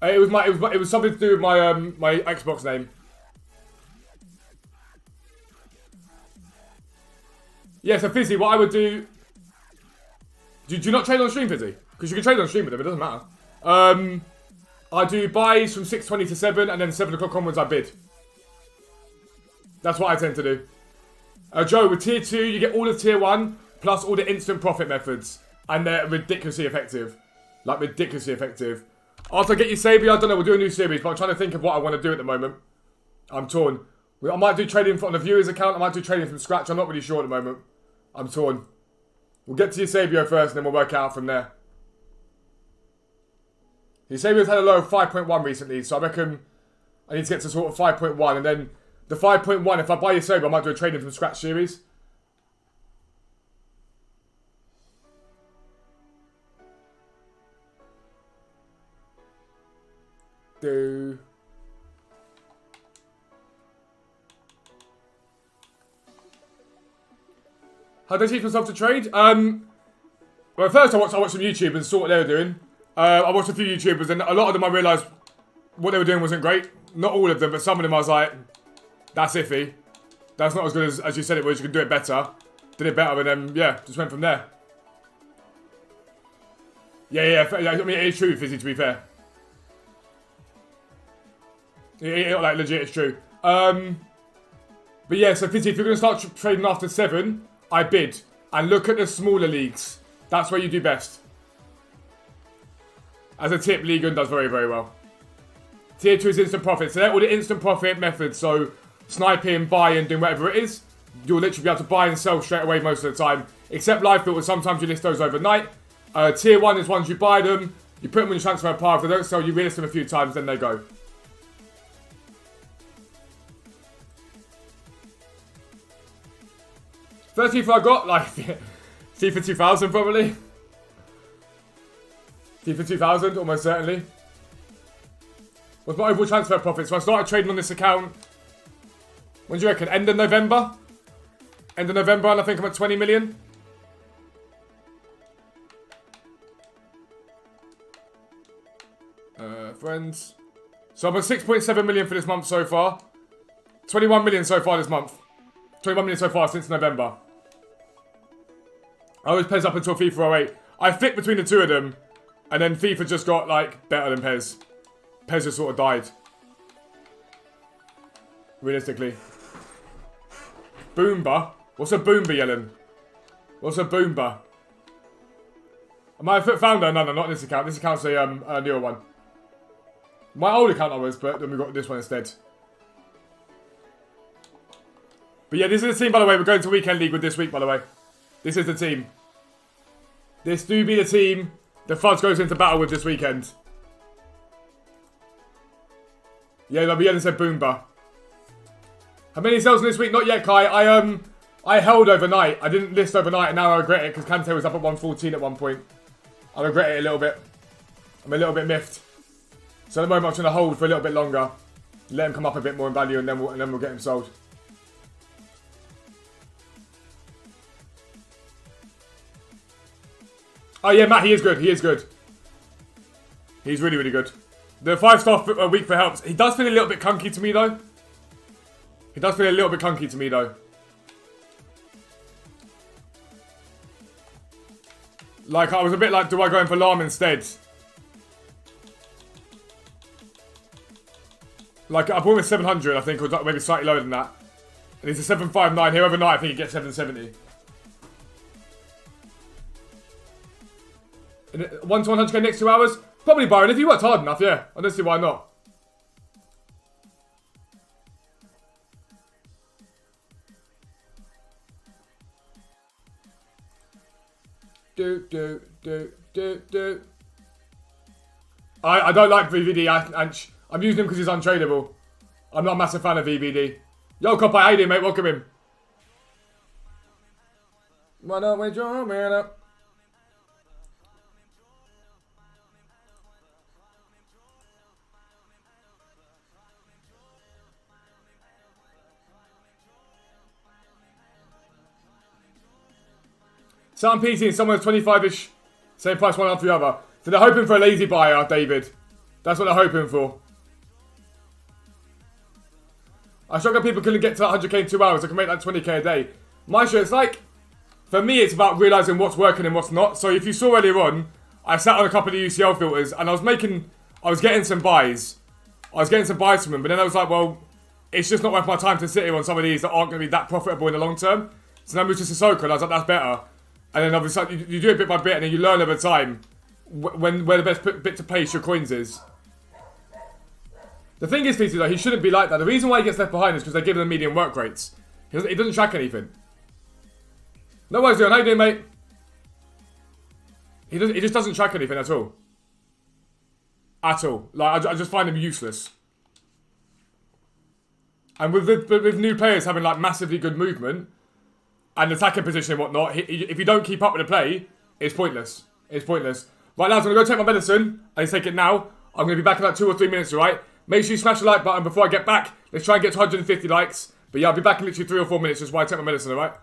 It was something to do with my my Xbox name. Yeah, so Fizzy, what I would do. Do you not trade on stream, Fizzy? Because you can trade on stream with them, it doesn't matter. I do buys from 6:20 to 7, and then 7 o'clock onwards I bid. That's what I tend to do. Joe, with tier 2, you get all of tier 1, plus all the instant profit methods. And they're ridiculously effective. Like, ridiculously effective. After I get you Sabia, I don't know, we'll do a new series, but I'm trying to think of what I want to do at the moment. I'm torn. I might do trading on the viewers account, I might do trading from scratch, I'm not really sure at the moment. I'm torn. We'll get to Eusebio first, and then we'll work out from there. Eusebio's had a low of 5.1 recently, so I reckon I need to get to sort of 5.1, and then the 5.1, if I buy Eusebio, I might do a trading from scratch series. How did I teach myself to trade? Well, first I watched some YouTubers and saw what they were doing. I watched a few YouTubers and a lot of them I realised what they were doing wasn't great. not all of them, but some of them I was like, that's iffy. That's not as good as you said it was. You can do it better. Did it better, and then, yeah, just went from there. Yeah, I mean, it is true, Fizzy, to be fair. Like, legit, it's true. But yeah, so Fizzy, if you're going to start trading after 7, I bid. And look at the smaller leagues. That's where you do best. As a tip, Ligue 1 does very, very well. Tier 2 is instant profit. So they're all the instant profit methods. So sniping, buying, doing whatever it is. You'll literally be able to buy and sell straight away most of the time. Except live filters, sometimes you list those overnight. Tier 1 is ones you buy them. You put them in your transfer pile. If they don't sell, you relist them a few times, then they go. First FIFA I got, like, FIFA 2000 probably. FIFA 2000, almost certainly. What's my overall transfer profit? So I started trading on this account, when do you reckon? End of November? End of November, and I think I'm at 20 million. Friends. So I'm at 6.7 million for this month so far. 21 million so far this month. 21 million so far since November. I was Pez up until FIFA 08. I flipped between the two of them. And then FIFA just got, like, better than Pez. Pez just sort of died. Realistically. Boomba? What's a Boomba, Yellen? What's a Boomba? Am I a founder? No, not this account. This account's a newer one. My old account I was, but then we got this one instead. But yeah, this is the team, by the way. We're going to Weekend League with this week, by the way. This is the team. This do be the team the Fuzz goes into battle with this weekend. Yeah, like Yellen said Boomba. How many sales in this week? Not yet, Kai. I held overnight. I didn't list overnight, and now I regret it because Kante was up at 114 at one point. I regret it a little bit. I'm a little bit miffed. So at the moment, I'm trying to hold for a little bit longer. Let him come up a bit more in value, and then we'll get him sold. Oh yeah, Matt, he is good. He is good. He's really, really good. The 5-star week for helps. He does feel a little bit clunky to me, though. He does feel a little bit clunky to me, though. Like, I was a bit like, do I go in for Lam instead? Like, I bought him at 700, I think, or maybe slightly lower than that. And he's a 759. Here overnight, I think he gets 770. 1 to 100k next 2 hours? Probably, Byron. If you worked hard enough, yeah. I don't see why not. I don't like VVD. I'm using him because he's untradeable. I'm not a massive fan of VVD. Yo, Copper, how you doing, mate? Welcome in. Why don't we draw man up? Some PC and someone's 25-ish. Same price one after the other. So they're hoping for a lazy buyer, David. That's what they're hoping for. I struggle people couldn't get to that 100k in 2 hours. I can make that 20k a day. My show, it's like, for me, it's about realising what's working and what's not. So if you saw earlier on, I sat on a couple of the UCL filters and I was getting some buys. I was getting some buys from them, but then I was like, well, it's just not worth my time to sit here on some of these that aren't going to be that profitable in the long term. So then I moved to Sissoko and I was like, that's better. And then obviously you do it bit by bit and then you learn over time where the best bit to place your coins is. The thing is, Peter, though, he shouldn't be like that. The reason why he gets left behind is because they give him medium work rates. He doesn't track anything. No worries, Leon. How you doing, mate? He just doesn't track anything at all. At all. Like, I just find him useless. And with new players having, like, massively good movement and attacking position and whatnot, if you don't keep up with the play, it's pointless. It's pointless. Right, lads, I'm going to go take my medicine. I need to take it now. I'm going to be back in like 2 or 3 minutes, alright? Make sure you smash the like button before I get back. Let's try and get to 150 likes. But yeah, I'll be back in literally 3 or 4 minutes just while I take my medicine, alright?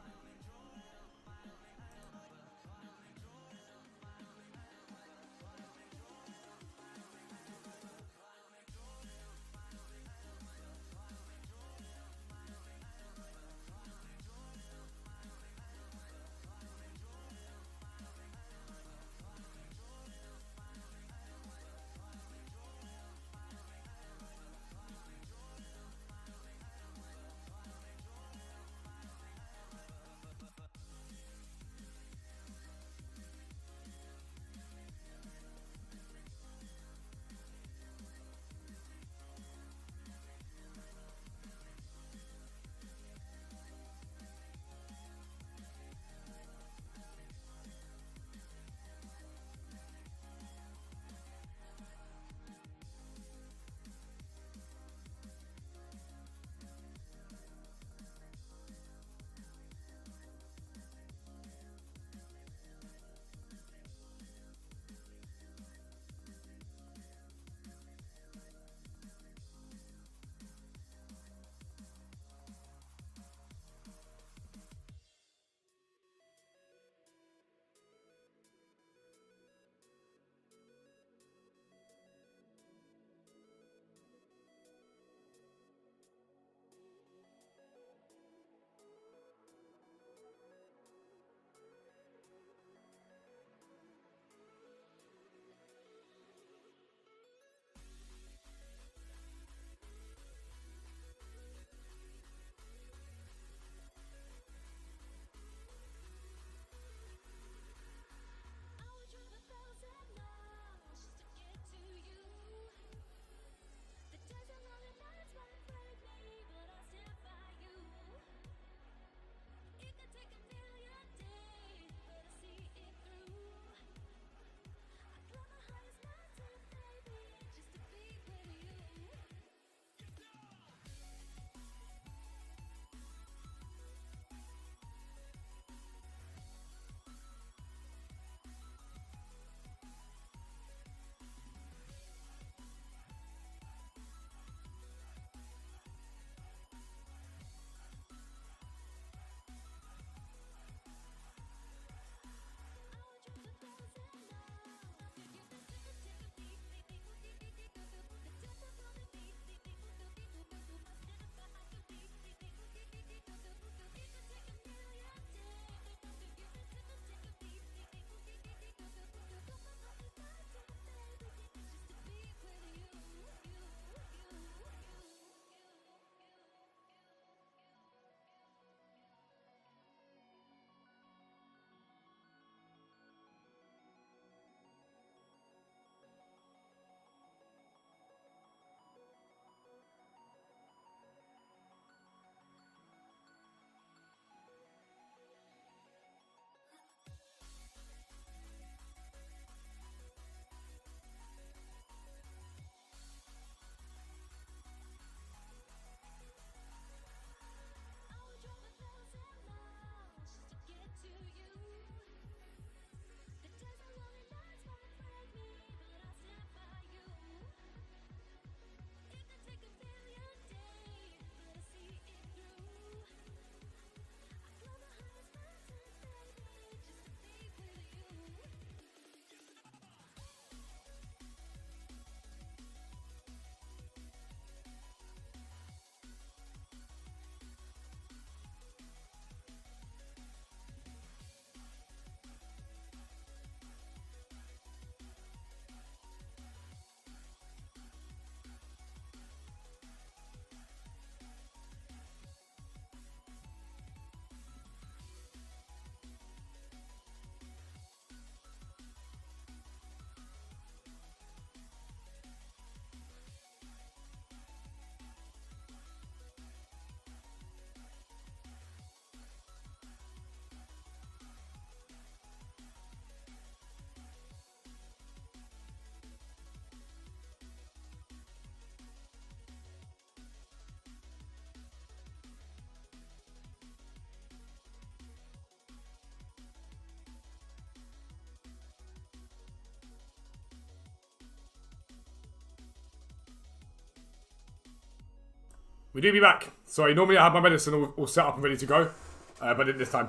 We do be back. Sorry, normally I have my medicine all set up and ready to go. But didn't this time.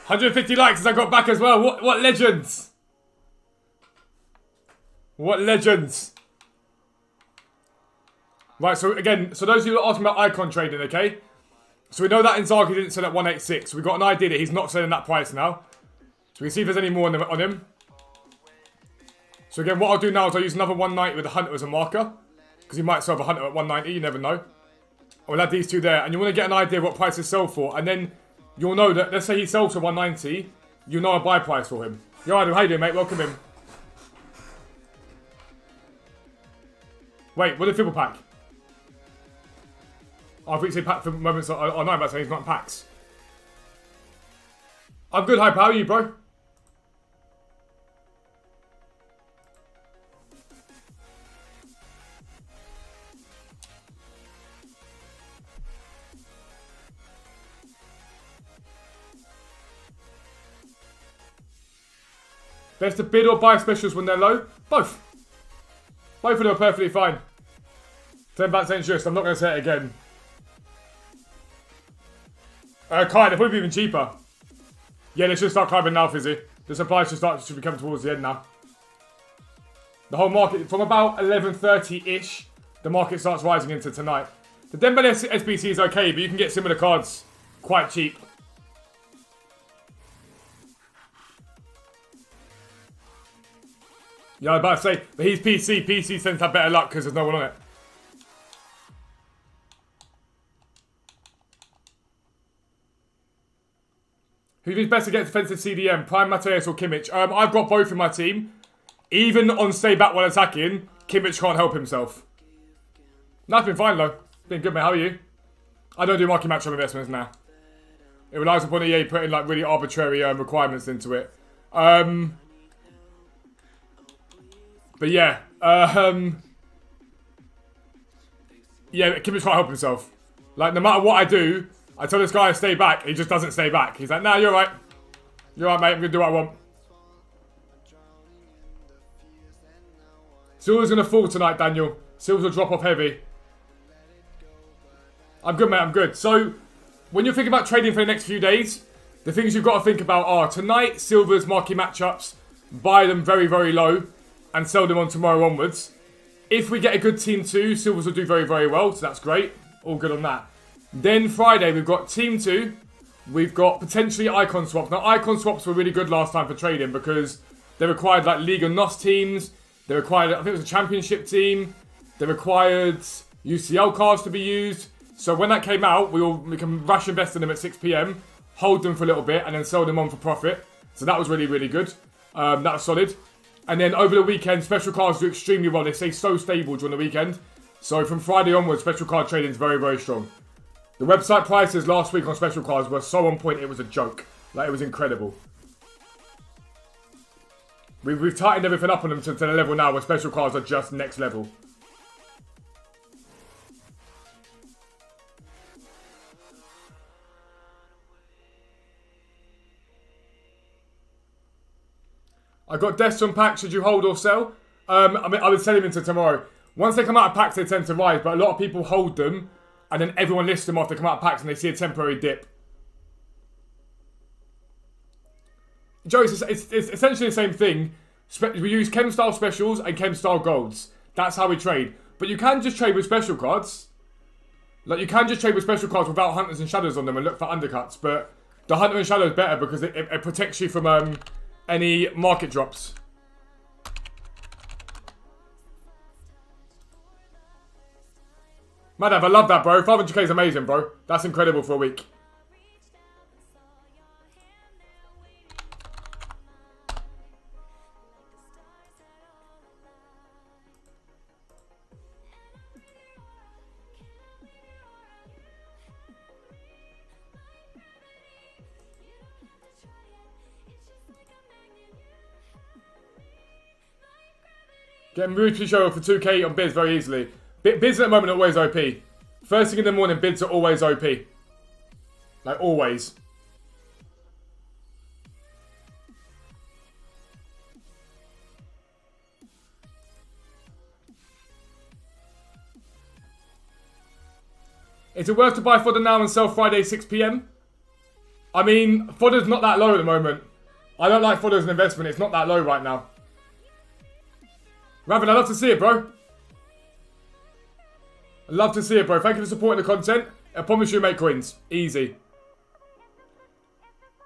150 likes as I got back as well. What legends? What legends? Right, so again, so those of you that are asking about icon trading, okay? So we know that Inzaghi didn't sell at 186. We've got an idea that he's not selling that price now. So we can see if there's any more on him. So again, what I'll do now is I'll use another 190 with the Hunter as a marker. Because he might sell a Hunter at 190, you never know. We'll add these two there. And you want to get an idea of what prices sell for. And then you'll know that, let's say he sells for 190. You know a buy price for him. Yo, Adam, how you doing, mate? Welcome in. Wait, what a triple pack? Oh, I think you say pack for moments. Oh, no, I'm about to say he's not in packs. I'm good, Hype. How are you, bro? Best to bid or buy specials when they're low? Both. Both of them are perfectly fine. 10 bats ain't just. I'm not going to say it again. Kai, they're probably even cheaper. Yeah, they should start climbing now, Fizzy. The supply should be coming towards the end now. The whole market, from about 11:30-ish, the market starts rising into tonight. The Dembele SBC is okay, but you can get similar cards quite cheap. Yeah, I was about to say, but he's PC. PC tends to have better luck because there's no one on it. Who is best against defensive CDM? Prime Mateus or Kimmich? I've got both in my team. Even on stay back while attacking, Kimmich can't help himself. That's been fine though. Been good, mate. How are you? I don't do market matchup investments now. It relies upon EA putting like really arbitrary requirements into it. But yeah, yeah, Kimmich can't help himself. Like, no matter what I do, I tell this guy to stay back, he just doesn't stay back. He's like, nah, you're right. You're right, mate, I'm going to do what I want. Silver's going to fall tonight, Daniel. Silver's will drop off heavy. I'm good, mate, I'm good. So, when you're thinking about trading for the next few days, the things you've got to think about are, tonight, Silver's marquee matchups, buy them very, very low, and sell them on tomorrow onwards. If we get a good team 2, Silvers will do very, very well, so that's great. All good on that. Then Friday, we've got team 2. We've got potentially icon swaps. Now, icon swaps were really good last time for trading because they required like League and NOS teams. They required, I think it was a championship team. They required UCL cards to be used. So when that came out, we can rush invest in them at 6 PM, hold them for a little bit, and then sell them on for profit. So that was really, really good. That was solid. And then over the weekend, special cards do extremely well. They stay so stable during the weekend. So from Friday onwards, special card trading is very, very strong. The website prices last week on special cards were so on point, it was a joke. Like, it was incredible. We've tightened everything up on them to the level now where special cards are just next level. I got Destin packs. Should you hold or sell? I mean, I would sell them into tomorrow. Once they come out of packs, they tend to rise, but a lot of people hold them, and then everyone lists them after they come out of packs, and they see a temporary dip. Joe, it's essentially the same thing. We use Chem style specials and Chem style golds. That's how we trade. But you can just trade with special cards. Like, you can just trade with special cards without hunters and shadows on them and look for undercuts. But the hunter and shadow is better because it protects you from any market drops. Madav, I love that, bro. 500k is amazing, bro. That's incredible for a week. Getting Rudy Show for 2k on bids very easily. Bids at the moment are always OP. First thing in the morning, bids are always OP. Like, always. Is it worth to buy fodder now and sell Friday 6 p.m? I mean, fodder's not that low at the moment. I don't like fodder as an investment. It's not that low right now. Raven, I'd love to see it, bro. I'd love to see it, bro. Thank you for supporting the content. I promise you make coins. Easy.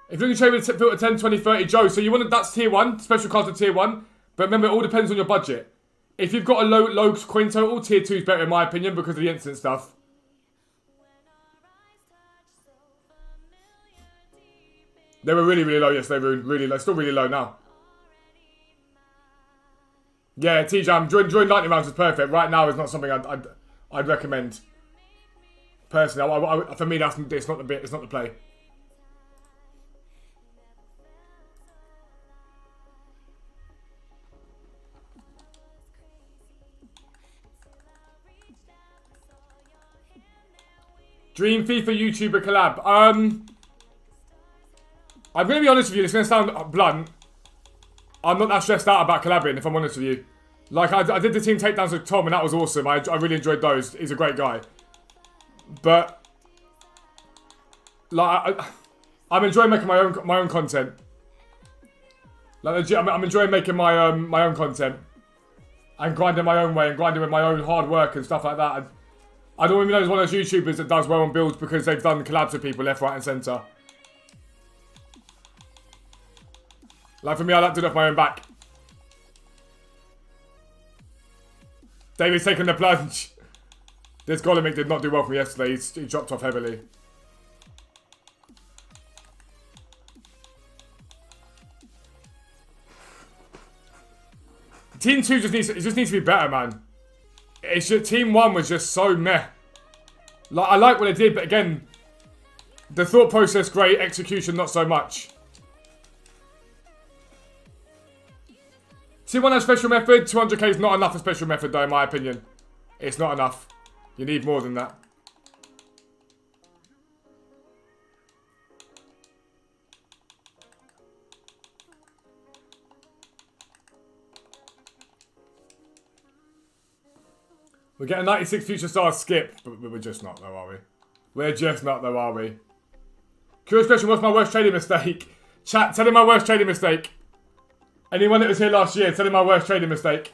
If you're going to trade with filter 10, 20, 30, Joe, so you want that's tier 1, special cards are tier 1. But remember, it all depends on your budget. If you've got a low coin total, tier 2 is better in my opinion because of the instant stuff. They were really, really low yesterday, really low. Still really low now. Yeah, T-Jam, join lightning rounds is perfect. Right now is not something I'd recommend. Personally, for me, it's not the play. Dream FIFA YouTuber collab. I'm going to be honest with you, it's going to sound blunt. I'm not that stressed out about collabing, if I'm honest with you. Like, I did the team takedowns with Tom, and that was awesome. I really enjoyed those. He's a great guy. But, like, I'm enjoying making my own content. Like, legit, I'm enjoying making my own content. And grinding my own way, and grinding with my own hard work and stuff like that. I don't even know as one of those YouTubers that does well on builds because they've done collabs with people left, right, and centre. Like for me, I like to do it off my own back. David's taking the plunge. This Golemic did not do well for me yesterday. He dropped off heavily. Team 2 just needs to be better, man. It's just, Team 1 was just so meh. Like, I like what they did, but again, the thought process great, execution not so much. Team 1 has special method. 200k is not enough for special method, though, in my opinion. It's not enough. You need more than that. We're getting 96 future stars skip, but we're just not though, are we? We're just not though, are we? Curious question, what's my worst trading mistake? Chat, tell him my worst trading mistake. Anyone that was here last year, tell him my worst trading mistake.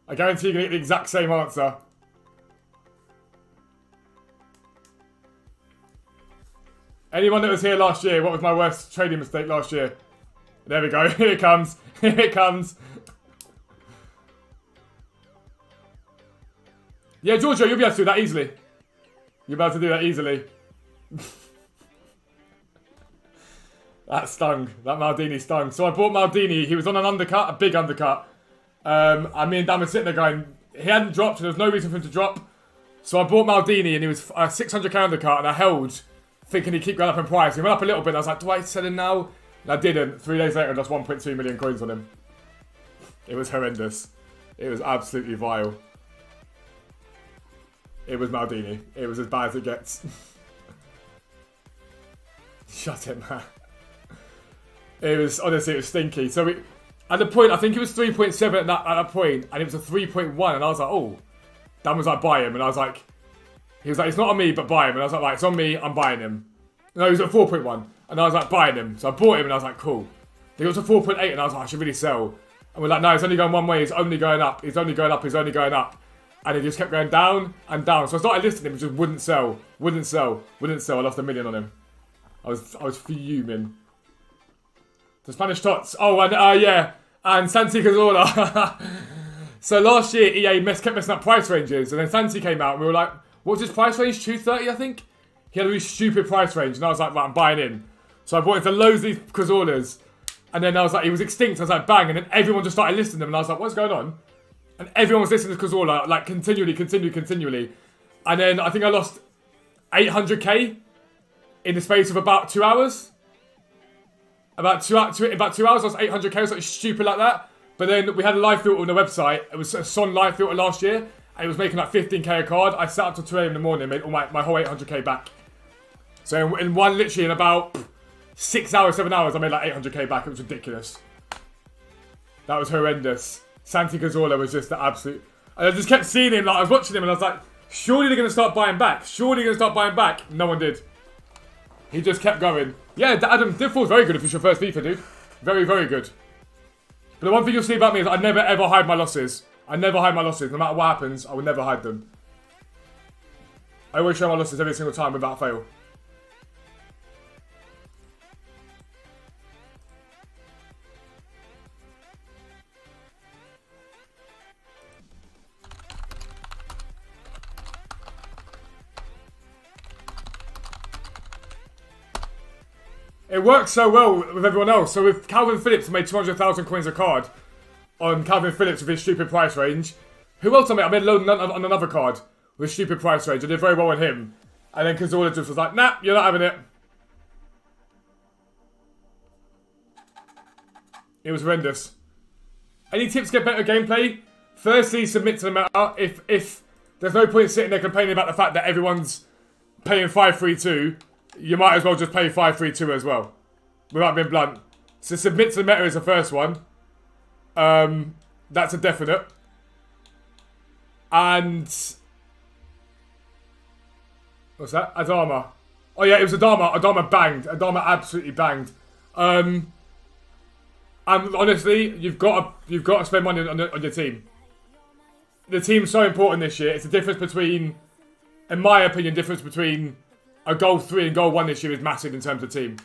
I guarantee you're going to get the exact same answer. Anyone that was here last year, what was my worst trading mistake last year? There we go, here it comes, here it comes. Yeah, Giorgio, you'll be able to do that easily. You'll be able to do that easily. That stung. That Maldini stung. So I bought Maldini. He was on an undercut, a big undercut. And me and Dan were sitting there going, he hadn't dropped, so there was no reason for him to drop. So I bought Maldini, and he was a 600k undercut, and I held, thinking he'd keep going up in price. He went up a little bit, and I was like, do I sell him now? And I didn't. 3 days later, I lost 1.2 million coins on him. It was horrendous. It was absolutely vile. It was Maldini. It was as bad as it gets. Shut it, man. It was, honestly, it was stinky. So at the point, I think it was 3.7 at that point, and it was a 3.1, and I was like, oh. Dan was like, buy him, and I was like, he was like, it's not on me, but buy him. And I was like, right, it's on me, I'm buying him. No, he was at 4.1, and I was like, buying him. So I bought him, and I was like, cool. He got to 4.8, and I was like, I should really sell. And we're like, no, it's only going one way, it's only going up, it's only going up, it's only going up. And it just kept going down and down. So I started listing him, it just wouldn't sell. Wouldn't sell. Wouldn't sell. I lost $1 million on him. I was fuming. The Spanish Tots. Oh, and yeah. And Santi Cazorla. So last year, EA kept messing up price ranges. And then Santi came out and we were like, what was his price range? 230, I think? He had a really stupid price range. And I was like, right, I'm buying in. So I bought into loads of these Cazorlas. And then I was like, he was extinct. I was like, bang. And then everyone just started listing them. And I was like, what's going on? And everyone was listening to Cazorla, like, continually. And then I think I lost 800k in the space of about 2 hours. About two hours, I lost 800k, something stupid like that. But then we had a live filter on the website. It was a Son live filter last year. And it was making like 15k a card. I sat up till 2 a.m. in the morning and made all my whole 800k back. So literally in about 6 hours, 7 hours, I made like 800k back. It was ridiculous. That was horrendous. Santi Cazorla was just the absolute... And I just kept seeing him, like, I was watching him and I was like, Surely they're going to start buying back. Surely they're going to start buying back. No one did. He just kept going. Yeah, Adam, Div 4 is very good if it's your first FIFA, dude. Very, very good. But the one thing you'll see about me is I never ever hide my losses. I never hide my losses. No matter what happens, I will never hide them. I always show my losses every single time without fail. It works so well with everyone else. So if Calvin Phillips made 200,000 coins a card on Calvin Phillips with his stupid price range, who else I made? I made a load on another card with stupid price range. I did very well on him. And then Cazorla just was like, nah, you're not having it. It was horrendous. Any tips to get better gameplay? Firstly, submit to the meta. If there's no point sitting there complaining about the fact that everyone's paying 5-3-2, you might as well just pay 5-3-2 as well. Without being blunt. So submit to the meta is the first one. That's a definite. And what's that? Adama. Oh yeah, it was Adama. Adama banged. Adama absolutely banged. And honestly, you've got to spend money on your team. The team's so important this year. It's the difference between, in my opinion, difference between a goal 3 and goal 1 this year is massive in terms of team.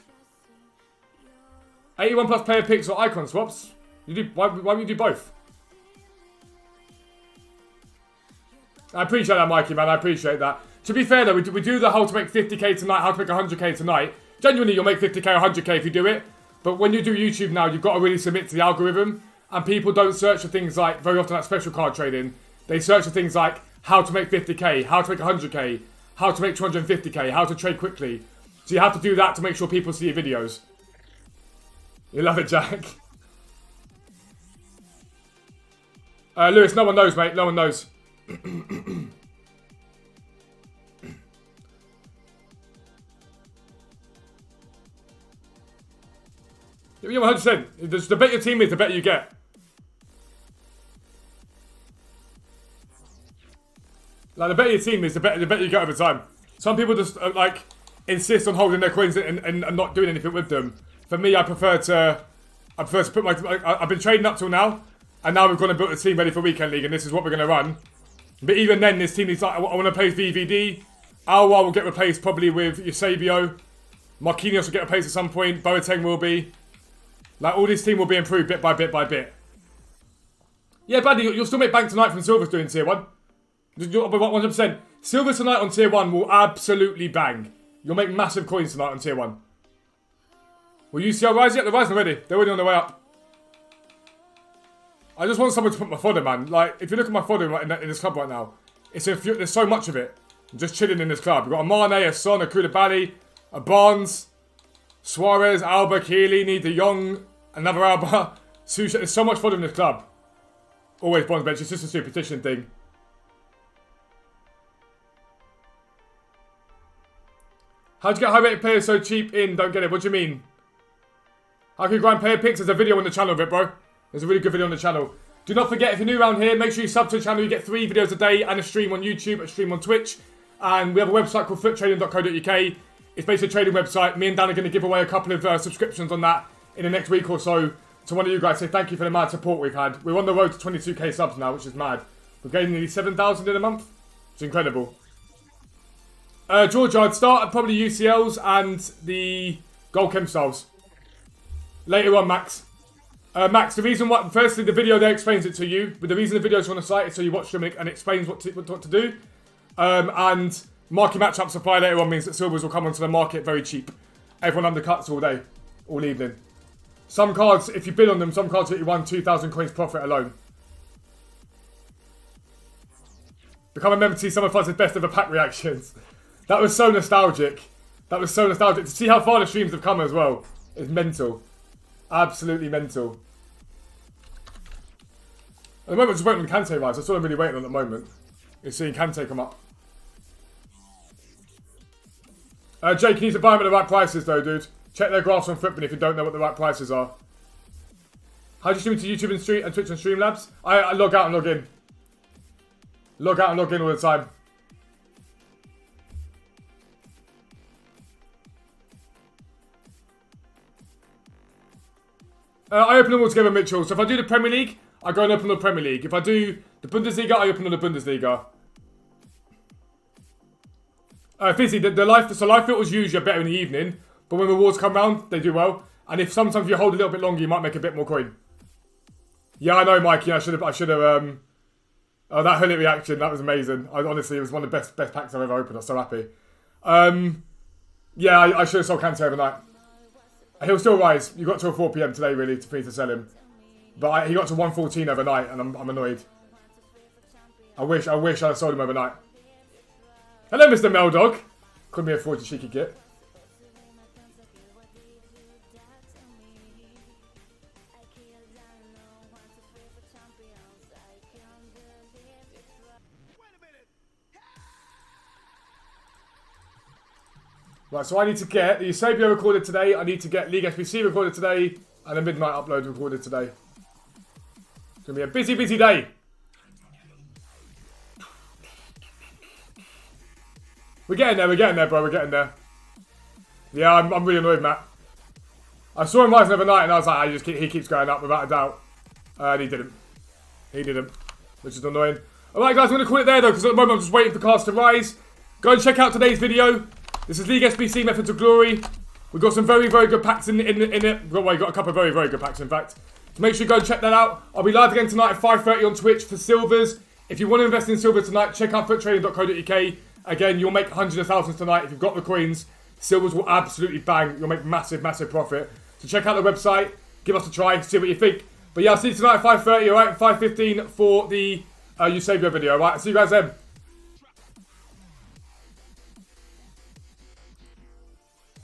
81 plus player picks or icon swaps. You do why would you do both? I appreciate that, Mikey, man. I appreciate that. To be fair, though, we do the how to make 50k tonight, how to make 100k tonight. Genuinely, you'll make 50k or 100k if you do it. But when you do YouTube now, you've got to really submit to the algorithm. And people don't search for things like, very often, like special card trading. They search for things like how to make 50k, how to make 100k, how to make 250k, how to trade quickly. So you have to do that to make sure people see your videos. You love it, Jack. Lewis, no one knows, mate. No one knows. Yeah, 100%. The better your team is, the better you get. Like, the better your team is, the better you get over time. Some people just, like, insist on holding their coins and not doing anything with them. For me, I prefer to put my... I've been trading up till now, and now we've gone and built a team ready for Weekend League, and this is what we're going to run. But even then, this team needs, like, I want to play VVD. Alwa will get replaced probably with Eusebio. Marquinhos will get replaced at some point. Boateng will be. Like, all this team will be improved bit by bit by bit. Yeah, Bradley, you'll still make bank tonight from Silver's doing tier 1. 100%. Silver tonight on tier 1 will absolutely bang. You'll make massive coins tonight on tier 1. Will UCL rise yet? They're rising already. They're already on their way up. I just want someone to put my fodder, man. Like, if you look at my fodder in this club right now, there's so much of it. I'm just chilling in this club. We've got a Mane, a Son, a Koulibaly, a Barnes, Suarez, Alba, Chiellini, De Jong, another Alba, Susha. There's so much fodder in this club. Always Bonds bench. It's just a superstition thing. How'd you get high-rated players so cheap in? Don't get it. What do you mean? How can you grind player picks? There's a video on the channel of it, bro. There's a really good video on the channel. Do not forget, if you're new around here, make sure you sub to the channel. You get 3 videos a day and a stream on YouTube, a stream on Twitch. And we have a website called foottrading.co.uk. It's basically a trading website. Me and Dan are going to give away a couple of subscriptions on that in the next week or so to one of you guys. Say thank you for the mad support we've had. We're on the road to 22k subs now, which is mad. We're getting nearly 7,000 in a month. It's incredible. Georgia, I'd start at probably UCLs and the Gold Chem styles. Later on, Max. Max, the reason why... Firstly, the video there explains it to you. But the reason the videos are on the site is so you watch them and it explains what to do. And market matchup supply later on means that silvers will come onto the market very cheap. Everyone undercuts all day. All evening. Some cards, if you bid on them, some cards get you 2,000 coins profit alone. Become a member to see some of Fuzz's best ever pack reactions. That was so nostalgic. That was so nostalgic. To see how far the streams have come as well. It's mental. Absolutely mental. At the moment, just waiting on Kante rise. That's all I'm really waiting on at the moment. Is seeing Kante come up. Jake, you need to buy them at the right prices though, dude. Check their graphs on Footbin if you don't know what the right prices are. How do you stream to YouTube and Twitch and Streamlabs? I log out and log in. Log out and log in all the time. I open them all together, Mitchell. So if I do the Premier League, I go and open the Premier League. If I do the Bundesliga, I open on the Bundesliga. Fizzy, the live filters usually are better in the evening, but when rewards come round, they do well. And if sometimes you hold a little bit longer, you might make a bit more coin. Yeah, I know, Mike. Yeah, I should have. Oh, that Hullet reaction, that was amazing. Honestly, it was one of the best packs I've ever opened. I'm so happy. Yeah, I should have sold Kante overnight. He'll still rise. You got till 4 PM today, really, for me to sell him. But he got to 114 overnight, and I'm annoyed. I wish I sold him overnight. Hello, Mr. Meldog. Couldn't be afford to cheeky git. Right, so I need to get the Eusebio recorded today. I need to get League SBC recorded today. And a midnight upload recorded today. It's going to be a busy, busy day. We're getting there, bro. We're getting there. Yeah, I'm really annoyed, Matt. I saw him rising overnight and I was like, he keeps going up without a doubt. And he didn't. He didn't. Which is annoying. Alright, guys, I'm going to call it there, though, because at the moment I'm just waiting for cards to rise. Go and check out today's video. This is League SBC Methods of Glory. We've got some very, very good packs in it. Well, we got a couple of very, very good packs, in fact. So make sure you go and check that out. I'll be live again tonight at 5:30 on Twitch for silvers. If you want to invest in silver tonight, check out footrading.co.uk. Again, you'll make hundreds of thousands tonight. If you've got the coins, silvers will absolutely bang. You'll make massive, massive profit. So check out the website. Give us a try. See what you think. But yeah, I'll see you tonight at 5:30, alright? 5:15 for the Eusebio video, alright? See you guys then.